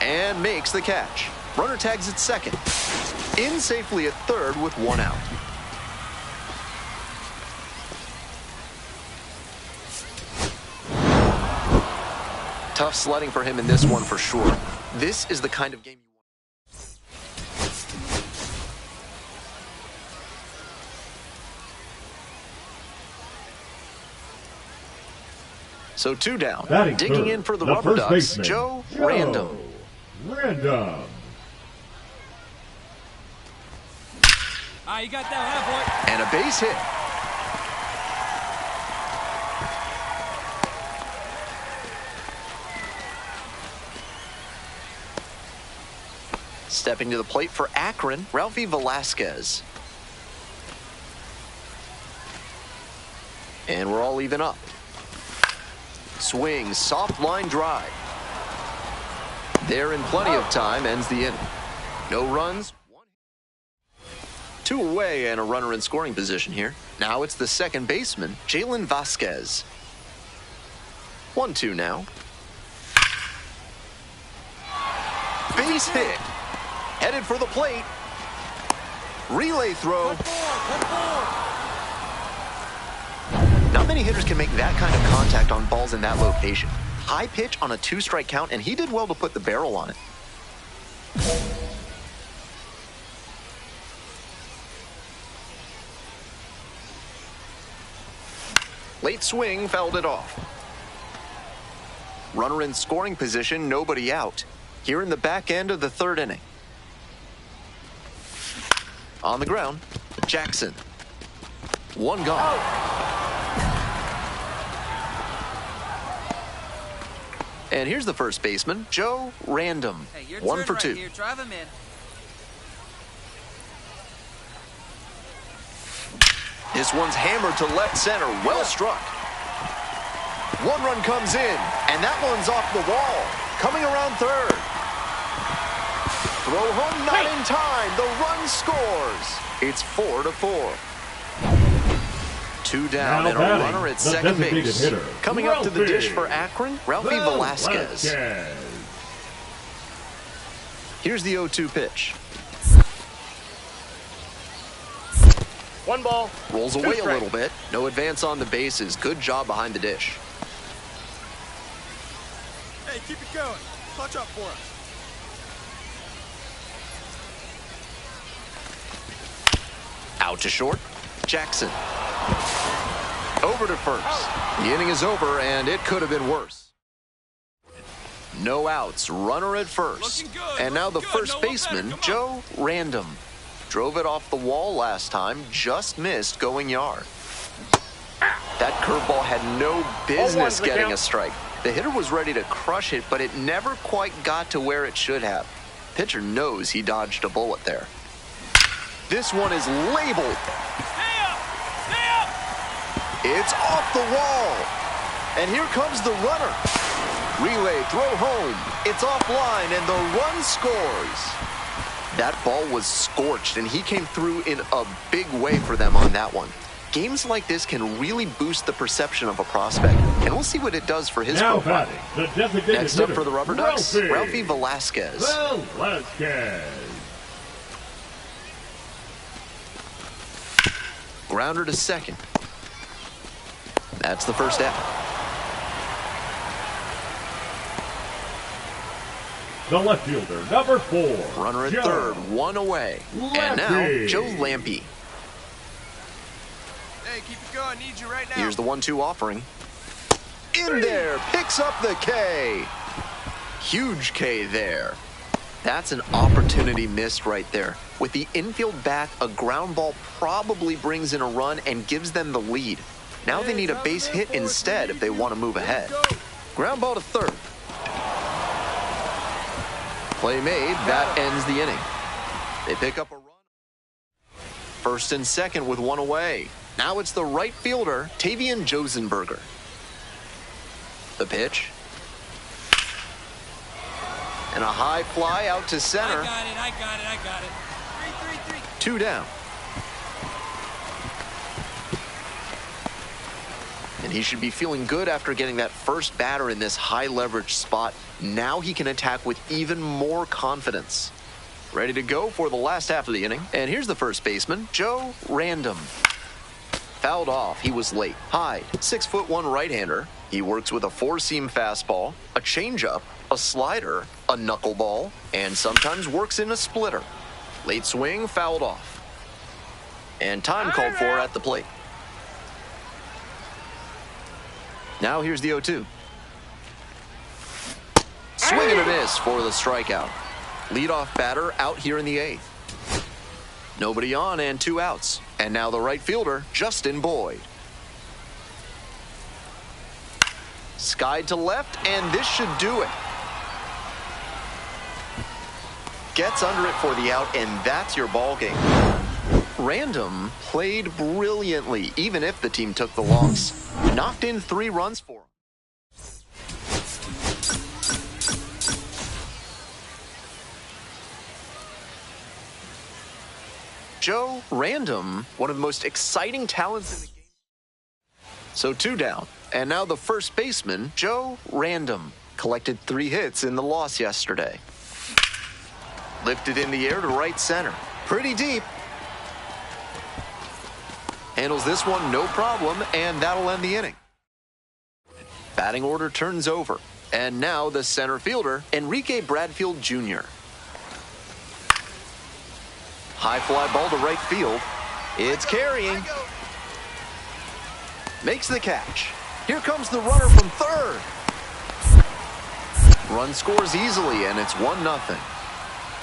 [SPEAKER 2] And makes the catch. Runner tags at second. In safely at third with one out. Tough sledding for him in this one for sure. This is the kind of game you want. So two down.
[SPEAKER 3] Batting
[SPEAKER 2] Digging
[SPEAKER 3] third,
[SPEAKER 2] in for the
[SPEAKER 3] the
[SPEAKER 2] Rubber
[SPEAKER 3] first
[SPEAKER 2] Ducks,
[SPEAKER 3] baseman,
[SPEAKER 2] Joe Random.
[SPEAKER 3] Random.
[SPEAKER 4] You got that one, boy.
[SPEAKER 2] And a base hit. Stepping to the plate for Akron, Ralphie Velasquez. And we're all even up. Swing, soft line drive. There in plenty of time, ends the inning. No runs. Two away and a runner in scoring position here. Now it's the second baseman, Jalen Vasquez. 1-2 now. Base hit. Headed for the plate. Relay throw. Not many hitters can make that kind of contact on balls in that location. High pitch on a 2-strike count, and he did well to put the barrel on it. Late swing, fouled it off. Runner in scoring position, nobody out. Here in the back end of the third inning. On the ground, Jackson. One gone. And here's the first baseman, Joe Random.
[SPEAKER 7] Hey, your
[SPEAKER 2] 1
[SPEAKER 7] turn
[SPEAKER 2] for
[SPEAKER 7] right
[SPEAKER 2] 2.
[SPEAKER 7] here. Drive him in.
[SPEAKER 2] This one's hammered to left center, well struck. One run comes in, and that one's off the wall. Coming around third. Throw home, not in time. The run scores. It's 4-4. Two down
[SPEAKER 3] Now
[SPEAKER 2] and a
[SPEAKER 3] batting,
[SPEAKER 2] runner at
[SPEAKER 3] the
[SPEAKER 2] second
[SPEAKER 3] designated
[SPEAKER 2] base.
[SPEAKER 3] hitter,
[SPEAKER 2] Coming up to the dish
[SPEAKER 3] Ralphie
[SPEAKER 2] for Akron, Ralphie Velasquez. Here's the 0-2 pitch.
[SPEAKER 5] 1 ball.
[SPEAKER 2] Rolls away a little bit. No advance on the bases. Good job behind the dish.
[SPEAKER 6] Hey, keep it going. Clutch up for us.
[SPEAKER 2] Out to short. Jackson. Over to first. The inning is over, and it could have been worse. No outs. Runner at first.
[SPEAKER 4] Looking good,
[SPEAKER 2] And now the
[SPEAKER 4] looking good.
[SPEAKER 2] first
[SPEAKER 4] No one
[SPEAKER 2] baseman,
[SPEAKER 4] better. Come
[SPEAKER 2] Joe Random. Drove it off the wall last time. Just missed going yard. That curveball had no business getting a strike. The hitter was ready to crush it, but it never quite got to where it should have. Pitcher knows he dodged a bullet there. This one is labeled.
[SPEAKER 4] Stay up! Stay up!
[SPEAKER 2] It's off the wall. And here comes the runner. Relay throw home. It's offline, and the run scores. That ball was scorched, and he came through in a big way for them on that one. Games like this can really boost the perception of a prospect, and we'll see what it does for his
[SPEAKER 3] Now
[SPEAKER 2] profile.
[SPEAKER 3] batting, the designated
[SPEAKER 2] Next up
[SPEAKER 3] hitter,
[SPEAKER 2] for the Rubber Ducks, Ralphie Velasquez.
[SPEAKER 3] Velasquez.
[SPEAKER 2] Grounder to second. That's the first out.
[SPEAKER 3] The left fielder, number 4.
[SPEAKER 2] Runner at
[SPEAKER 3] Joe
[SPEAKER 2] third, one away. And now,
[SPEAKER 3] Lampy.
[SPEAKER 2] Joe Lampy.
[SPEAKER 6] Hey, keep it going. Need you right now.
[SPEAKER 2] Here's the 1-2 offering. In there, picks up the K. Huge K there. That's an opportunity missed right there. With the infield back, a ground ball probably brings in a run and gives them the lead. Now they need a base hit instead if they want to move ahead. Ground ball to third. Play made, that ends the inning. They pick up a run. First and second with one away. Now it's the right fielder, Tavian Josenberger. The pitch. And a high fly out to center.
[SPEAKER 4] I got it. 3.
[SPEAKER 2] 2 down. And he should be feeling good after getting that first batter in this high leverage spot. Now he can attack with even more confidence. Ready to go for the last half of the inning. And here's the first baseman, Joe Random. Fouled off, he was late. Hyde, 6'1" right-hander. He works with a 4-seam fastball, a changeup, a slider, a knuckleball, and sometimes works in a splitter. Late swing, fouled off. And time called for at the plate. Now here's the 0-2. Swing and a miss for the strikeout. Leadoff batter out here in the 8th. Nobody on and 2 outs. And now the right fielder, Justin Boyd. Skied to left, and this should do it. Gets under it for the out, and that's your ball game. Random played brilliantly, even if the team took the loss. Knocked in 3 runs for him. Joe Random, one of the most exciting talents in the game. So 2 down. And now the first baseman, Joe Random, collected 3 hits in the loss yesterday. Lifted in the air to right center. Pretty deep. Handles this one no problem, and that'll end the inning. Batting order turns over. And now the center fielder, Enrique Bradfield Jr. High fly ball to right field. It's carrying. Makes the catch. Here comes the runner from third. Run scores easily, and it's 1-0.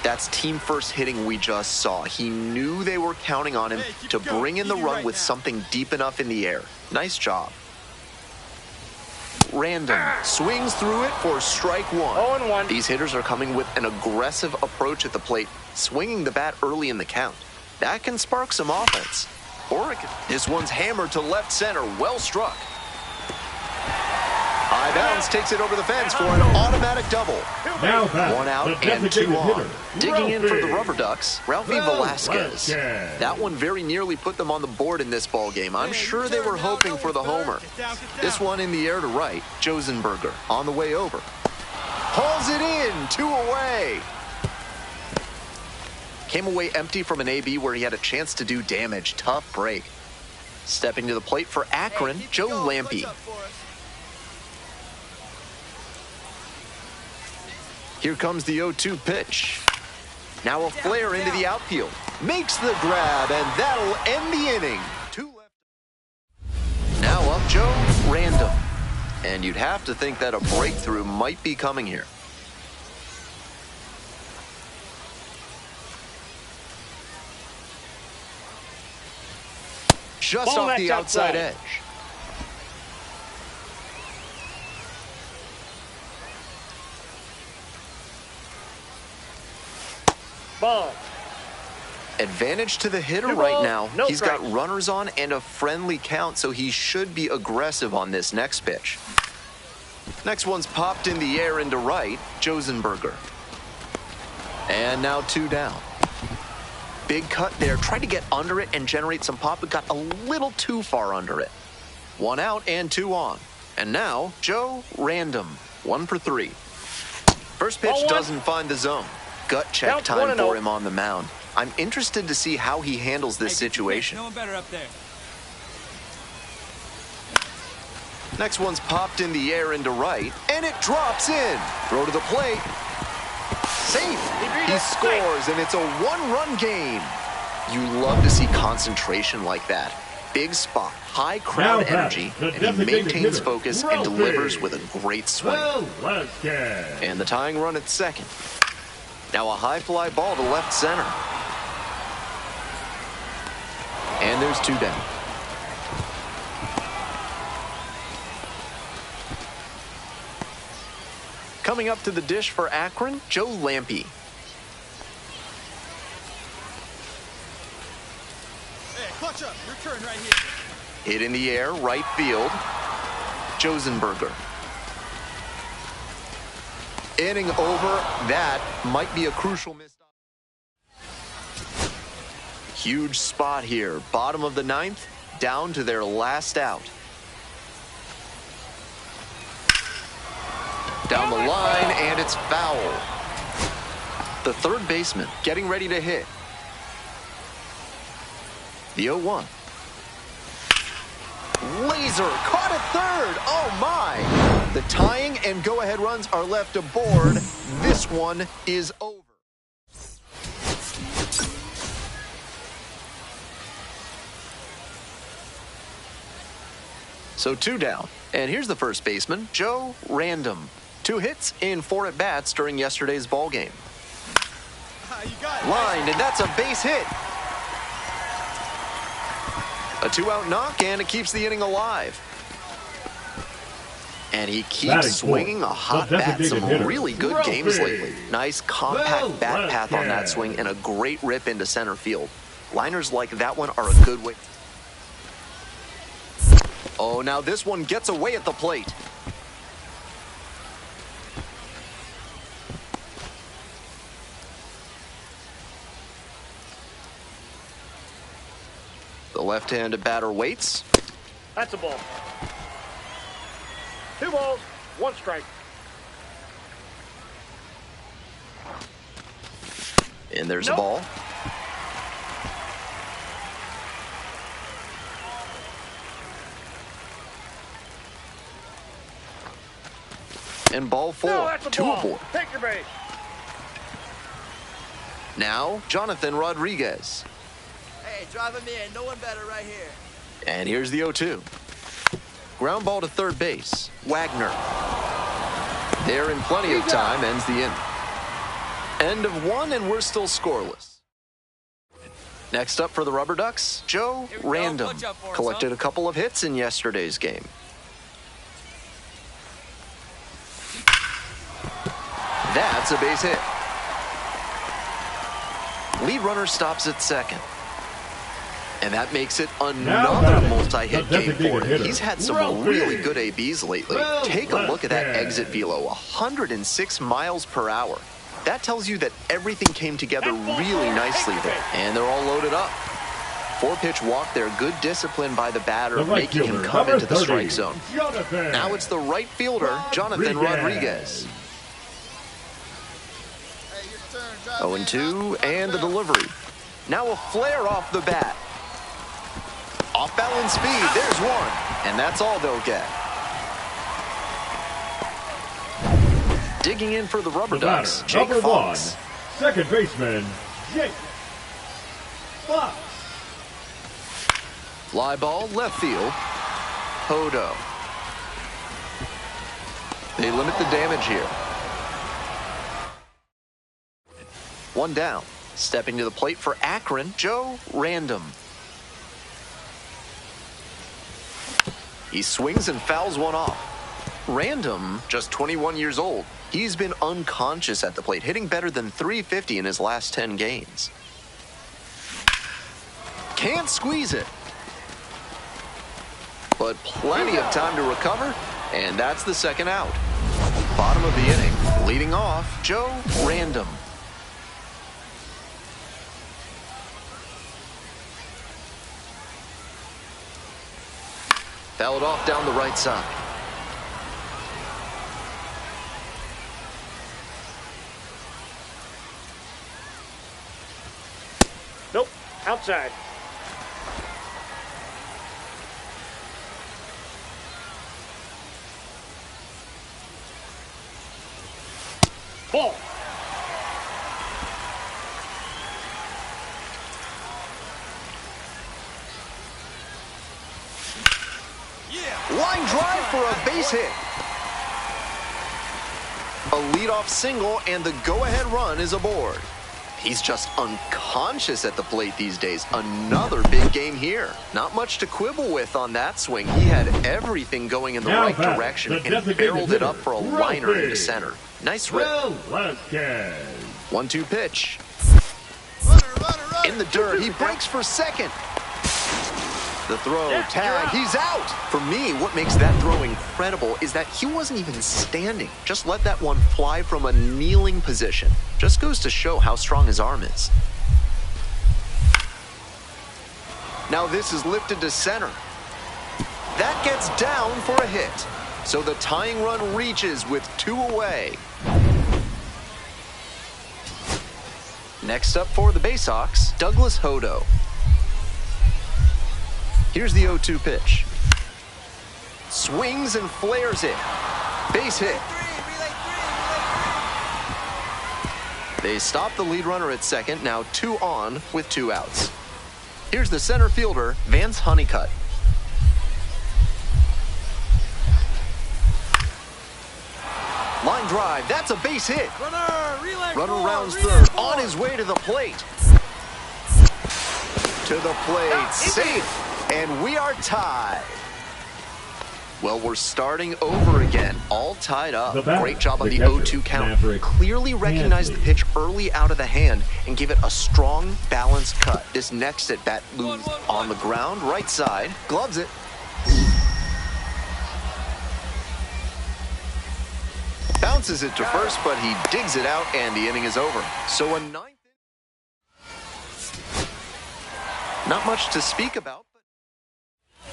[SPEAKER 2] That's team first hitting we just saw. He knew they were counting on him to bring in the run with something deep enough in the air. Nice job. Random swings through it for strike 1.
[SPEAKER 5] 0-1.
[SPEAKER 2] These hitters are coming with an aggressive approach at the plate, swinging the bat early in the count. That can spark some offense. This one's hammered to left center, well struck. High bounce takes it over the fence for an automatic double.
[SPEAKER 3] Now back,
[SPEAKER 2] 1 out
[SPEAKER 3] the
[SPEAKER 2] and 2 on.
[SPEAKER 3] hitter,
[SPEAKER 2] Digging in for the
[SPEAKER 3] Ralphie.
[SPEAKER 2] Rubber Ducks, Ralphie Velasquez. That one very nearly put them on the board in this ball game. I'm sure they were hoping for the homer. This one in the air to right, Josenberger on the way over. Hauls it in, 2 away. Came away empty from an AB where he had a chance to do damage. Tough break. Stepping to the plate for Akron, Joe Lampe. Here comes the 0-2 pitch. Now a flare into the outfield. Makes the grab, and that'll end the inning. 2 left. Now up Joe Random. And you'd have to think that a breakthrough might be coming here. Just off the outside edge.
[SPEAKER 5] Ball.
[SPEAKER 2] Advantage to the hitter right now. He's got runners on and a friendly count, so he should be aggressive on this next pitch. Next one's popped in the air into right, Josenberger. And now 2 down. Big cut there. Tried to get under it and generate some pop, but got a little too far under it. 1 out and 2 on. And now, Joe Random, 1 for 3. First pitch doesn't find the zone. Gut check time for him on the mound. I'm interested to see how he handles this situation.
[SPEAKER 4] No one better up there.
[SPEAKER 2] Next one's popped in the air into right, and it drops in. Throw to the plate. Safe. He scores, and it's a 1-run game. You love to see concentration like that. Big spot, high crowd energy, and he maintains focus and delivers with a great swing. And the tying run at second. Now a high fly ball to left center. And there's 2 down. Coming up to the dish for Akron, Joe Lampe.
[SPEAKER 6] Hey, clutch up. Your turn right here.
[SPEAKER 2] Hit in the air, right field. Josenberger. Inning over. That might be a crucial miss. Huge spot here. Bottom of the ninth, down to their last out. Down the line, and it's foul. The third baseman getting ready to hit. The 0-1. Laser caught at third. Oh my! The tying and go-ahead runs are left aboard. This one is over. So 2 down. And here's the first baseman, Joe Random. 2 hits in 4 at-bats during yesterday's ball game. Lined, and that's a base hit. A 2-out knock, and it keeps the inning alive. And he keeps swinging a hot bat. Some really good games lately. Nice compact bat path on that swing, and a great rip into center field. Liners like that one are a good way. Oh, now this one gets away at the plate. The left-handed batter waits.
[SPEAKER 5] That's a ball. 2 balls, 1 strike.
[SPEAKER 2] And there's a ball. And ball 4.
[SPEAKER 5] No,
[SPEAKER 2] 2 aboard.
[SPEAKER 5] Take your base.
[SPEAKER 2] Now, Jonathan Rodriguez.
[SPEAKER 7] Hey, drive him in. No one better right here.
[SPEAKER 2] And here's the 0-2. Ground ball to third base. Wagner. There in plenty of time, ends the inning. End of 1, and we're still scoreless. Next up for the Rubber Ducks, Joe Random. Collected a couple of hits in yesterday's game. That's a base hit. Lead runner stops at second. And that makes it another multi-hit game for him. He's had some really good ABs lately. Take a look at that exit velo, 106 miles per hour. That tells you that everything came together really nicely there. And they're all loaded up. 4-pitch walk there, good discipline by the batter, making him come into the strike zone. Now it's the right fielder, Jonathan Rodriguez. 0-2, and the delivery. Now a flare off the bat. Off balance speed, there's one. And that's all they'll get. Digging in for the Rubber Ducks, Jake Fox.
[SPEAKER 3] Second baseman, Jake Fox.
[SPEAKER 2] Fly ball, left field. Hodo. They limit the damage here. 1 down. Stepping to the plate for Akron, Joe Random. He swings and fouls one off. Random, just 21 years old. He's been unconscious at the plate, hitting better than .350 in his last 10 games. Can't squeeze it. But plenty of time to recover, and that's the second out. Bottom of the inning, leading off, Joe Random. Fouled off down the right side.
[SPEAKER 5] Nope, outside. Ball.
[SPEAKER 2] Line drive for a base hit. A leadoff single, and the go-ahead run is aboard. He's just unconscious at the plate these days. Another big game here. Not much to quibble with on that swing. He had everything going in the right direction and barreled it up for a liner into center. Nice rip. 1-2 pitch. In the dirt, he breaks for second. The throw,
[SPEAKER 5] Yeah,
[SPEAKER 2] tag,
[SPEAKER 5] you're out.
[SPEAKER 2] he's out! For me, what makes that throw incredible is that he wasn't even standing. Just let that one fly from a kneeling position. Just goes to show how strong his arm is. Now this is lifted to center. That gets down for a hit. So the tying run reaches with 2 away. Next up for the Baysox, Douglas Hodo. Here's the 0-2 pitch. Swings and flares it. Base hit. They stop the lead runner at second, now 2 on with 2 outs. Here's the center fielder, Vance Honeycutt. Line drive, that's a base hit. Runner rounds third, on his way to the plate. To the plate, safe, and we are tied. Well, we're starting over again, all tied up. Great job on the 0-2 count. Clearly recognized the pitch early out of the hand and gave it a strong, balanced cut. This next at bat moves on the ground, right side, gloves it. Bounces it to first, but he digs it out, and the inning is over. So a 9th. Not much to speak about.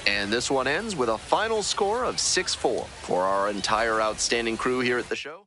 [SPEAKER 2] And this one ends with a final score of 6-4. For our entire outstanding crew here at the show,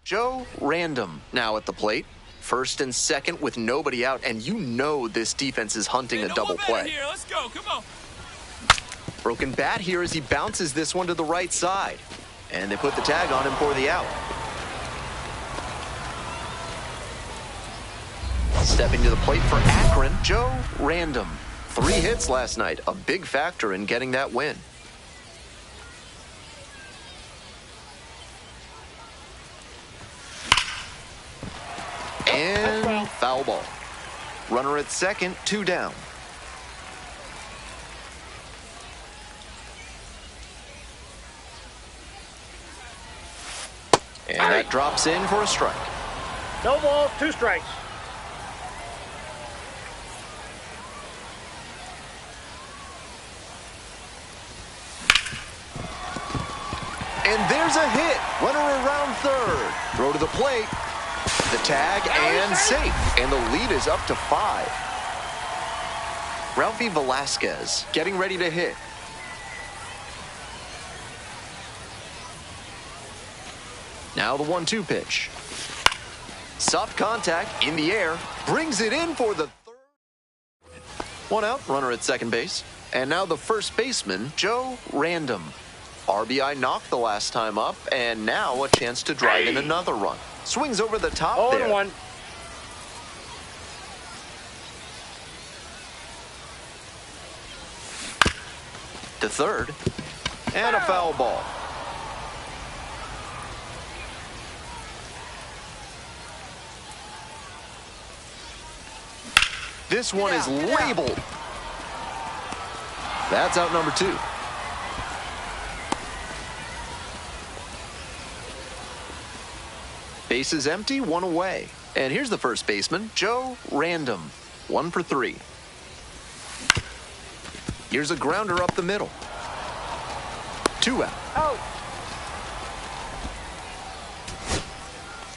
[SPEAKER 2] Joe Random now at the plate. First and second with nobody out, and you know this defense is hunting a double play.
[SPEAKER 4] Here. Let's go. Come on.
[SPEAKER 2] Broken bat here as he bounces this one to the right side. And they put the tag on him for the out. Stepping to the plate for Akron, Joe Random. 3 hits last night, a big factor in getting that win. And foul ball. Runner at second, 2 down. And that drops in for a strike.
[SPEAKER 5] No balls, 2 strikes.
[SPEAKER 2] And there's a hit. Runner around third. Throw to the plate. The tag and safe. And the lead is up to 5. Ralphie Velasquez getting ready to hit. Now the 1-2 pitch. Soft contact in the air. Brings it in for the third. 1 out, runner at second base. And now the first baseman, Joe Random. RBI knocked the last time up, and now a chance to drive in another run. Swings over the top there.
[SPEAKER 5] 0-1.
[SPEAKER 2] to third, and a foul ball. This one is labeled. That's out number 2. Base is empty, 1 away. And here's the first baseman, Joe Random, 1 for 3. Here's a grounder up the middle. 2 out.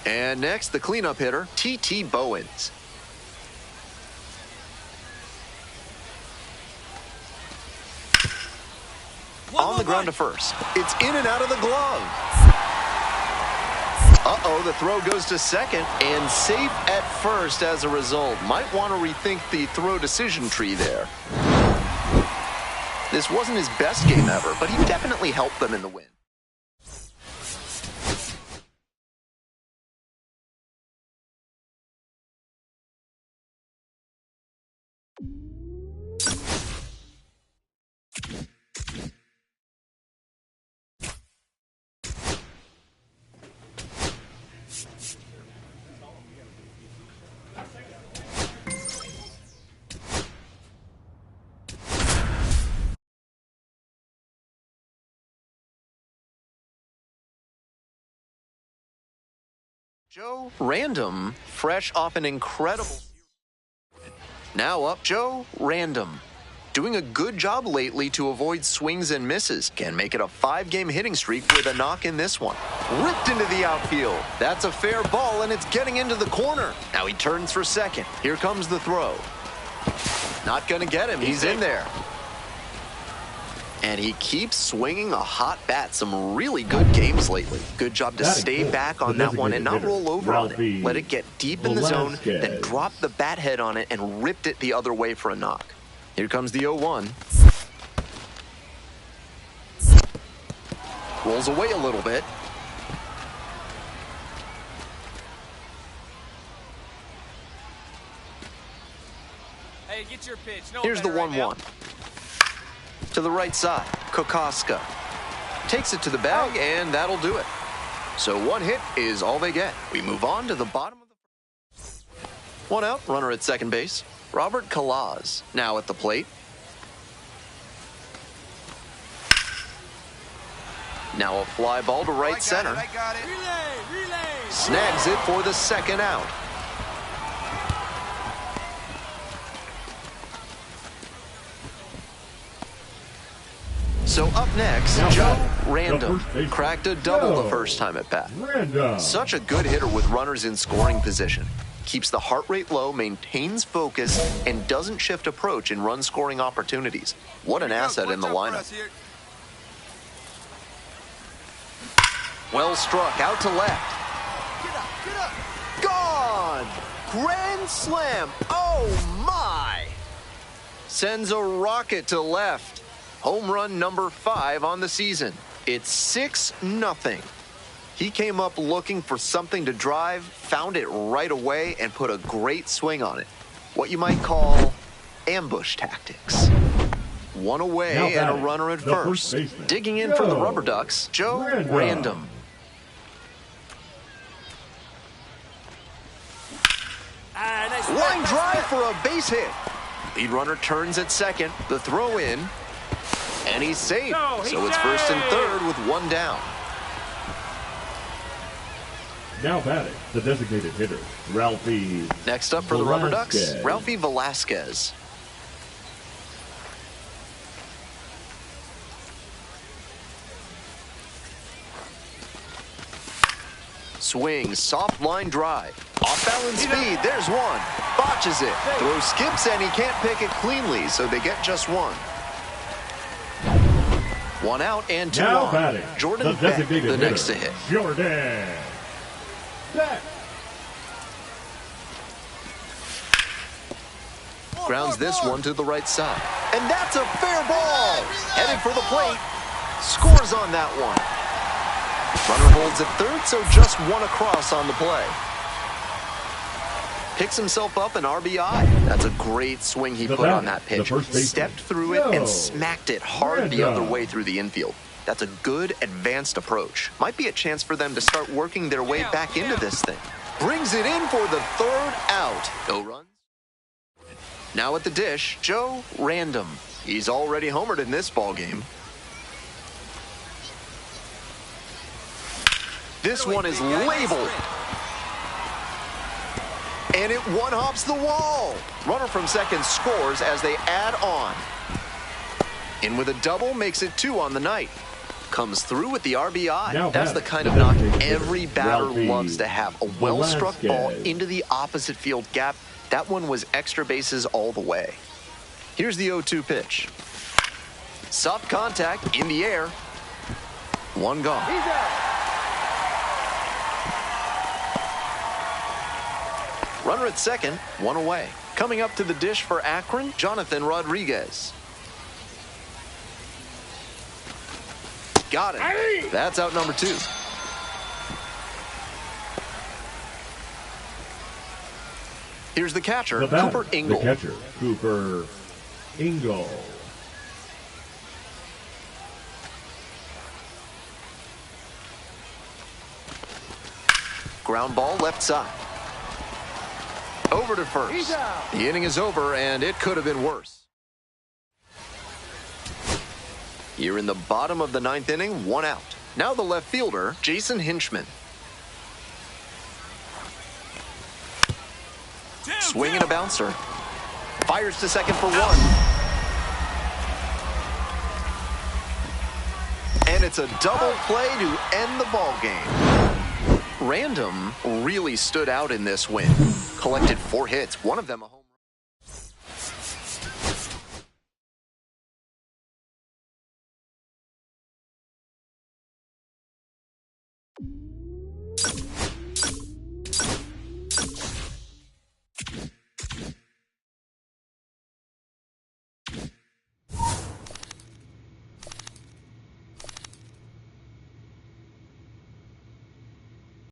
[SPEAKER 2] And next, the cleanup hitter, T.T. Bowens. On the ground to first. It's in and out of the glove. Uh-oh, the throw goes to second and safe at first as a result. Might want to rethink the throw decision tree there. This wasn't his best game ever, but he definitely helped them in the win. Joe Random, fresh off an incredible... Now up, Joe Random. Doing a good job lately to avoid swings and misses. Can make it a 5-game hitting streak with a knock in this one. Ripped into the outfield. That's a fair ball, and it's getting into the corner. Now he turns for second. Here comes the throw. Not going to get him. He's in there. And he keeps swinging a hot bat. Some really good games lately. Good job to stay back on that one and not roll over on it. Let it get deep in the zone, then drop the bat head on it and ripped it the other way for a knock. Here comes the 0-1. Rolls away a little bit.
[SPEAKER 4] Hey, get your pitch.
[SPEAKER 2] Here's the 1-1. To the right side, Kokoska takes it to the bag, and that'll do it. So 1 hit is all they get. We move on to the bottom of the... 1 out, runner at second base. Robert Kalaz now at the plate. Now a fly ball to right center.
[SPEAKER 6] I got it.
[SPEAKER 4] Relay!
[SPEAKER 2] Snags it for the second out. So up next, Joe Random cracked a double the first time at bat. Such a good hitter with runners in scoring position. Keeps the heart rate low, maintains focus, and doesn't shift approach in run-scoring opportunities. What an asset in the lineup. Well struck, out to left.
[SPEAKER 6] Get up.
[SPEAKER 2] Gone! Grand slam! Oh my! Sends a rocket to left. Home run number 5 on the season. It's 6-0. He came up looking for something to drive, found it right away, and put a great swing on it. What you might call ambush tactics. 1 away and a runner at first. Digging in for the Rubber Ducks, Joe Random. Line drive for a base hit. Lead runner turns at second. The throw in. And he's safe. So it's first and third with 1 down.
[SPEAKER 3] Now batting, the designated hitter, Ralphie.
[SPEAKER 2] Next up for the Rubber Ducks, Ralphie Velasquez. Swing, soft line drive. Off balance speed, there's one. Botches it. Throw skips and he can't pick it cleanly, so they get just 1. 1 out and 2
[SPEAKER 3] now
[SPEAKER 2] on.
[SPEAKER 3] Batting,
[SPEAKER 2] Jordan Beck, the next to hit.
[SPEAKER 3] Jordan Beck.
[SPEAKER 2] Grounds this one to the right side. And that's a fair ball. Headed for the plate. Scores on that one. Runner holds at third, so just 1 across on the play. Picks himself up an RBI. That's a great swing he put on that pitch. Stepped through it and smacked it hard the other way through the infield. That's a good advanced approach. Might be a chance for them to start working their way back into this thing. Brings it in for the third out. No runs. Now at the dish, Joe Random. He's already homered in this ballgame. This one is labeled. And it one-hops the wall. Runner from second scores as they add on. In with a double makes it 2 on the night. Comes through with the RBI. That's the kind of knock every batter loves to have. A well-struck ball into the opposite field gap. That one was extra bases all the way. Here's the 0-2 pitch. Soft contact in the air. One gone.
[SPEAKER 5] He's out.
[SPEAKER 2] Runner at second, 1 away. Coming up to the dish for Akron, Jonathan Rodriguez. Got it. That's out number 2. Here's the catcher, Cooper Ingle.
[SPEAKER 3] The catcher, Cooper Ingle.
[SPEAKER 2] Ground ball left side. Over to first. The inning is over, and it could have been worse. Here in the bottom of the 9th inning, 1 out. Now the left fielder, Jason Hinchman. Swing and a bouncer. Fires to second for 1. And it's a double play to end the ball game. Random really stood out in this win. Collected 4 hits, one of them a home.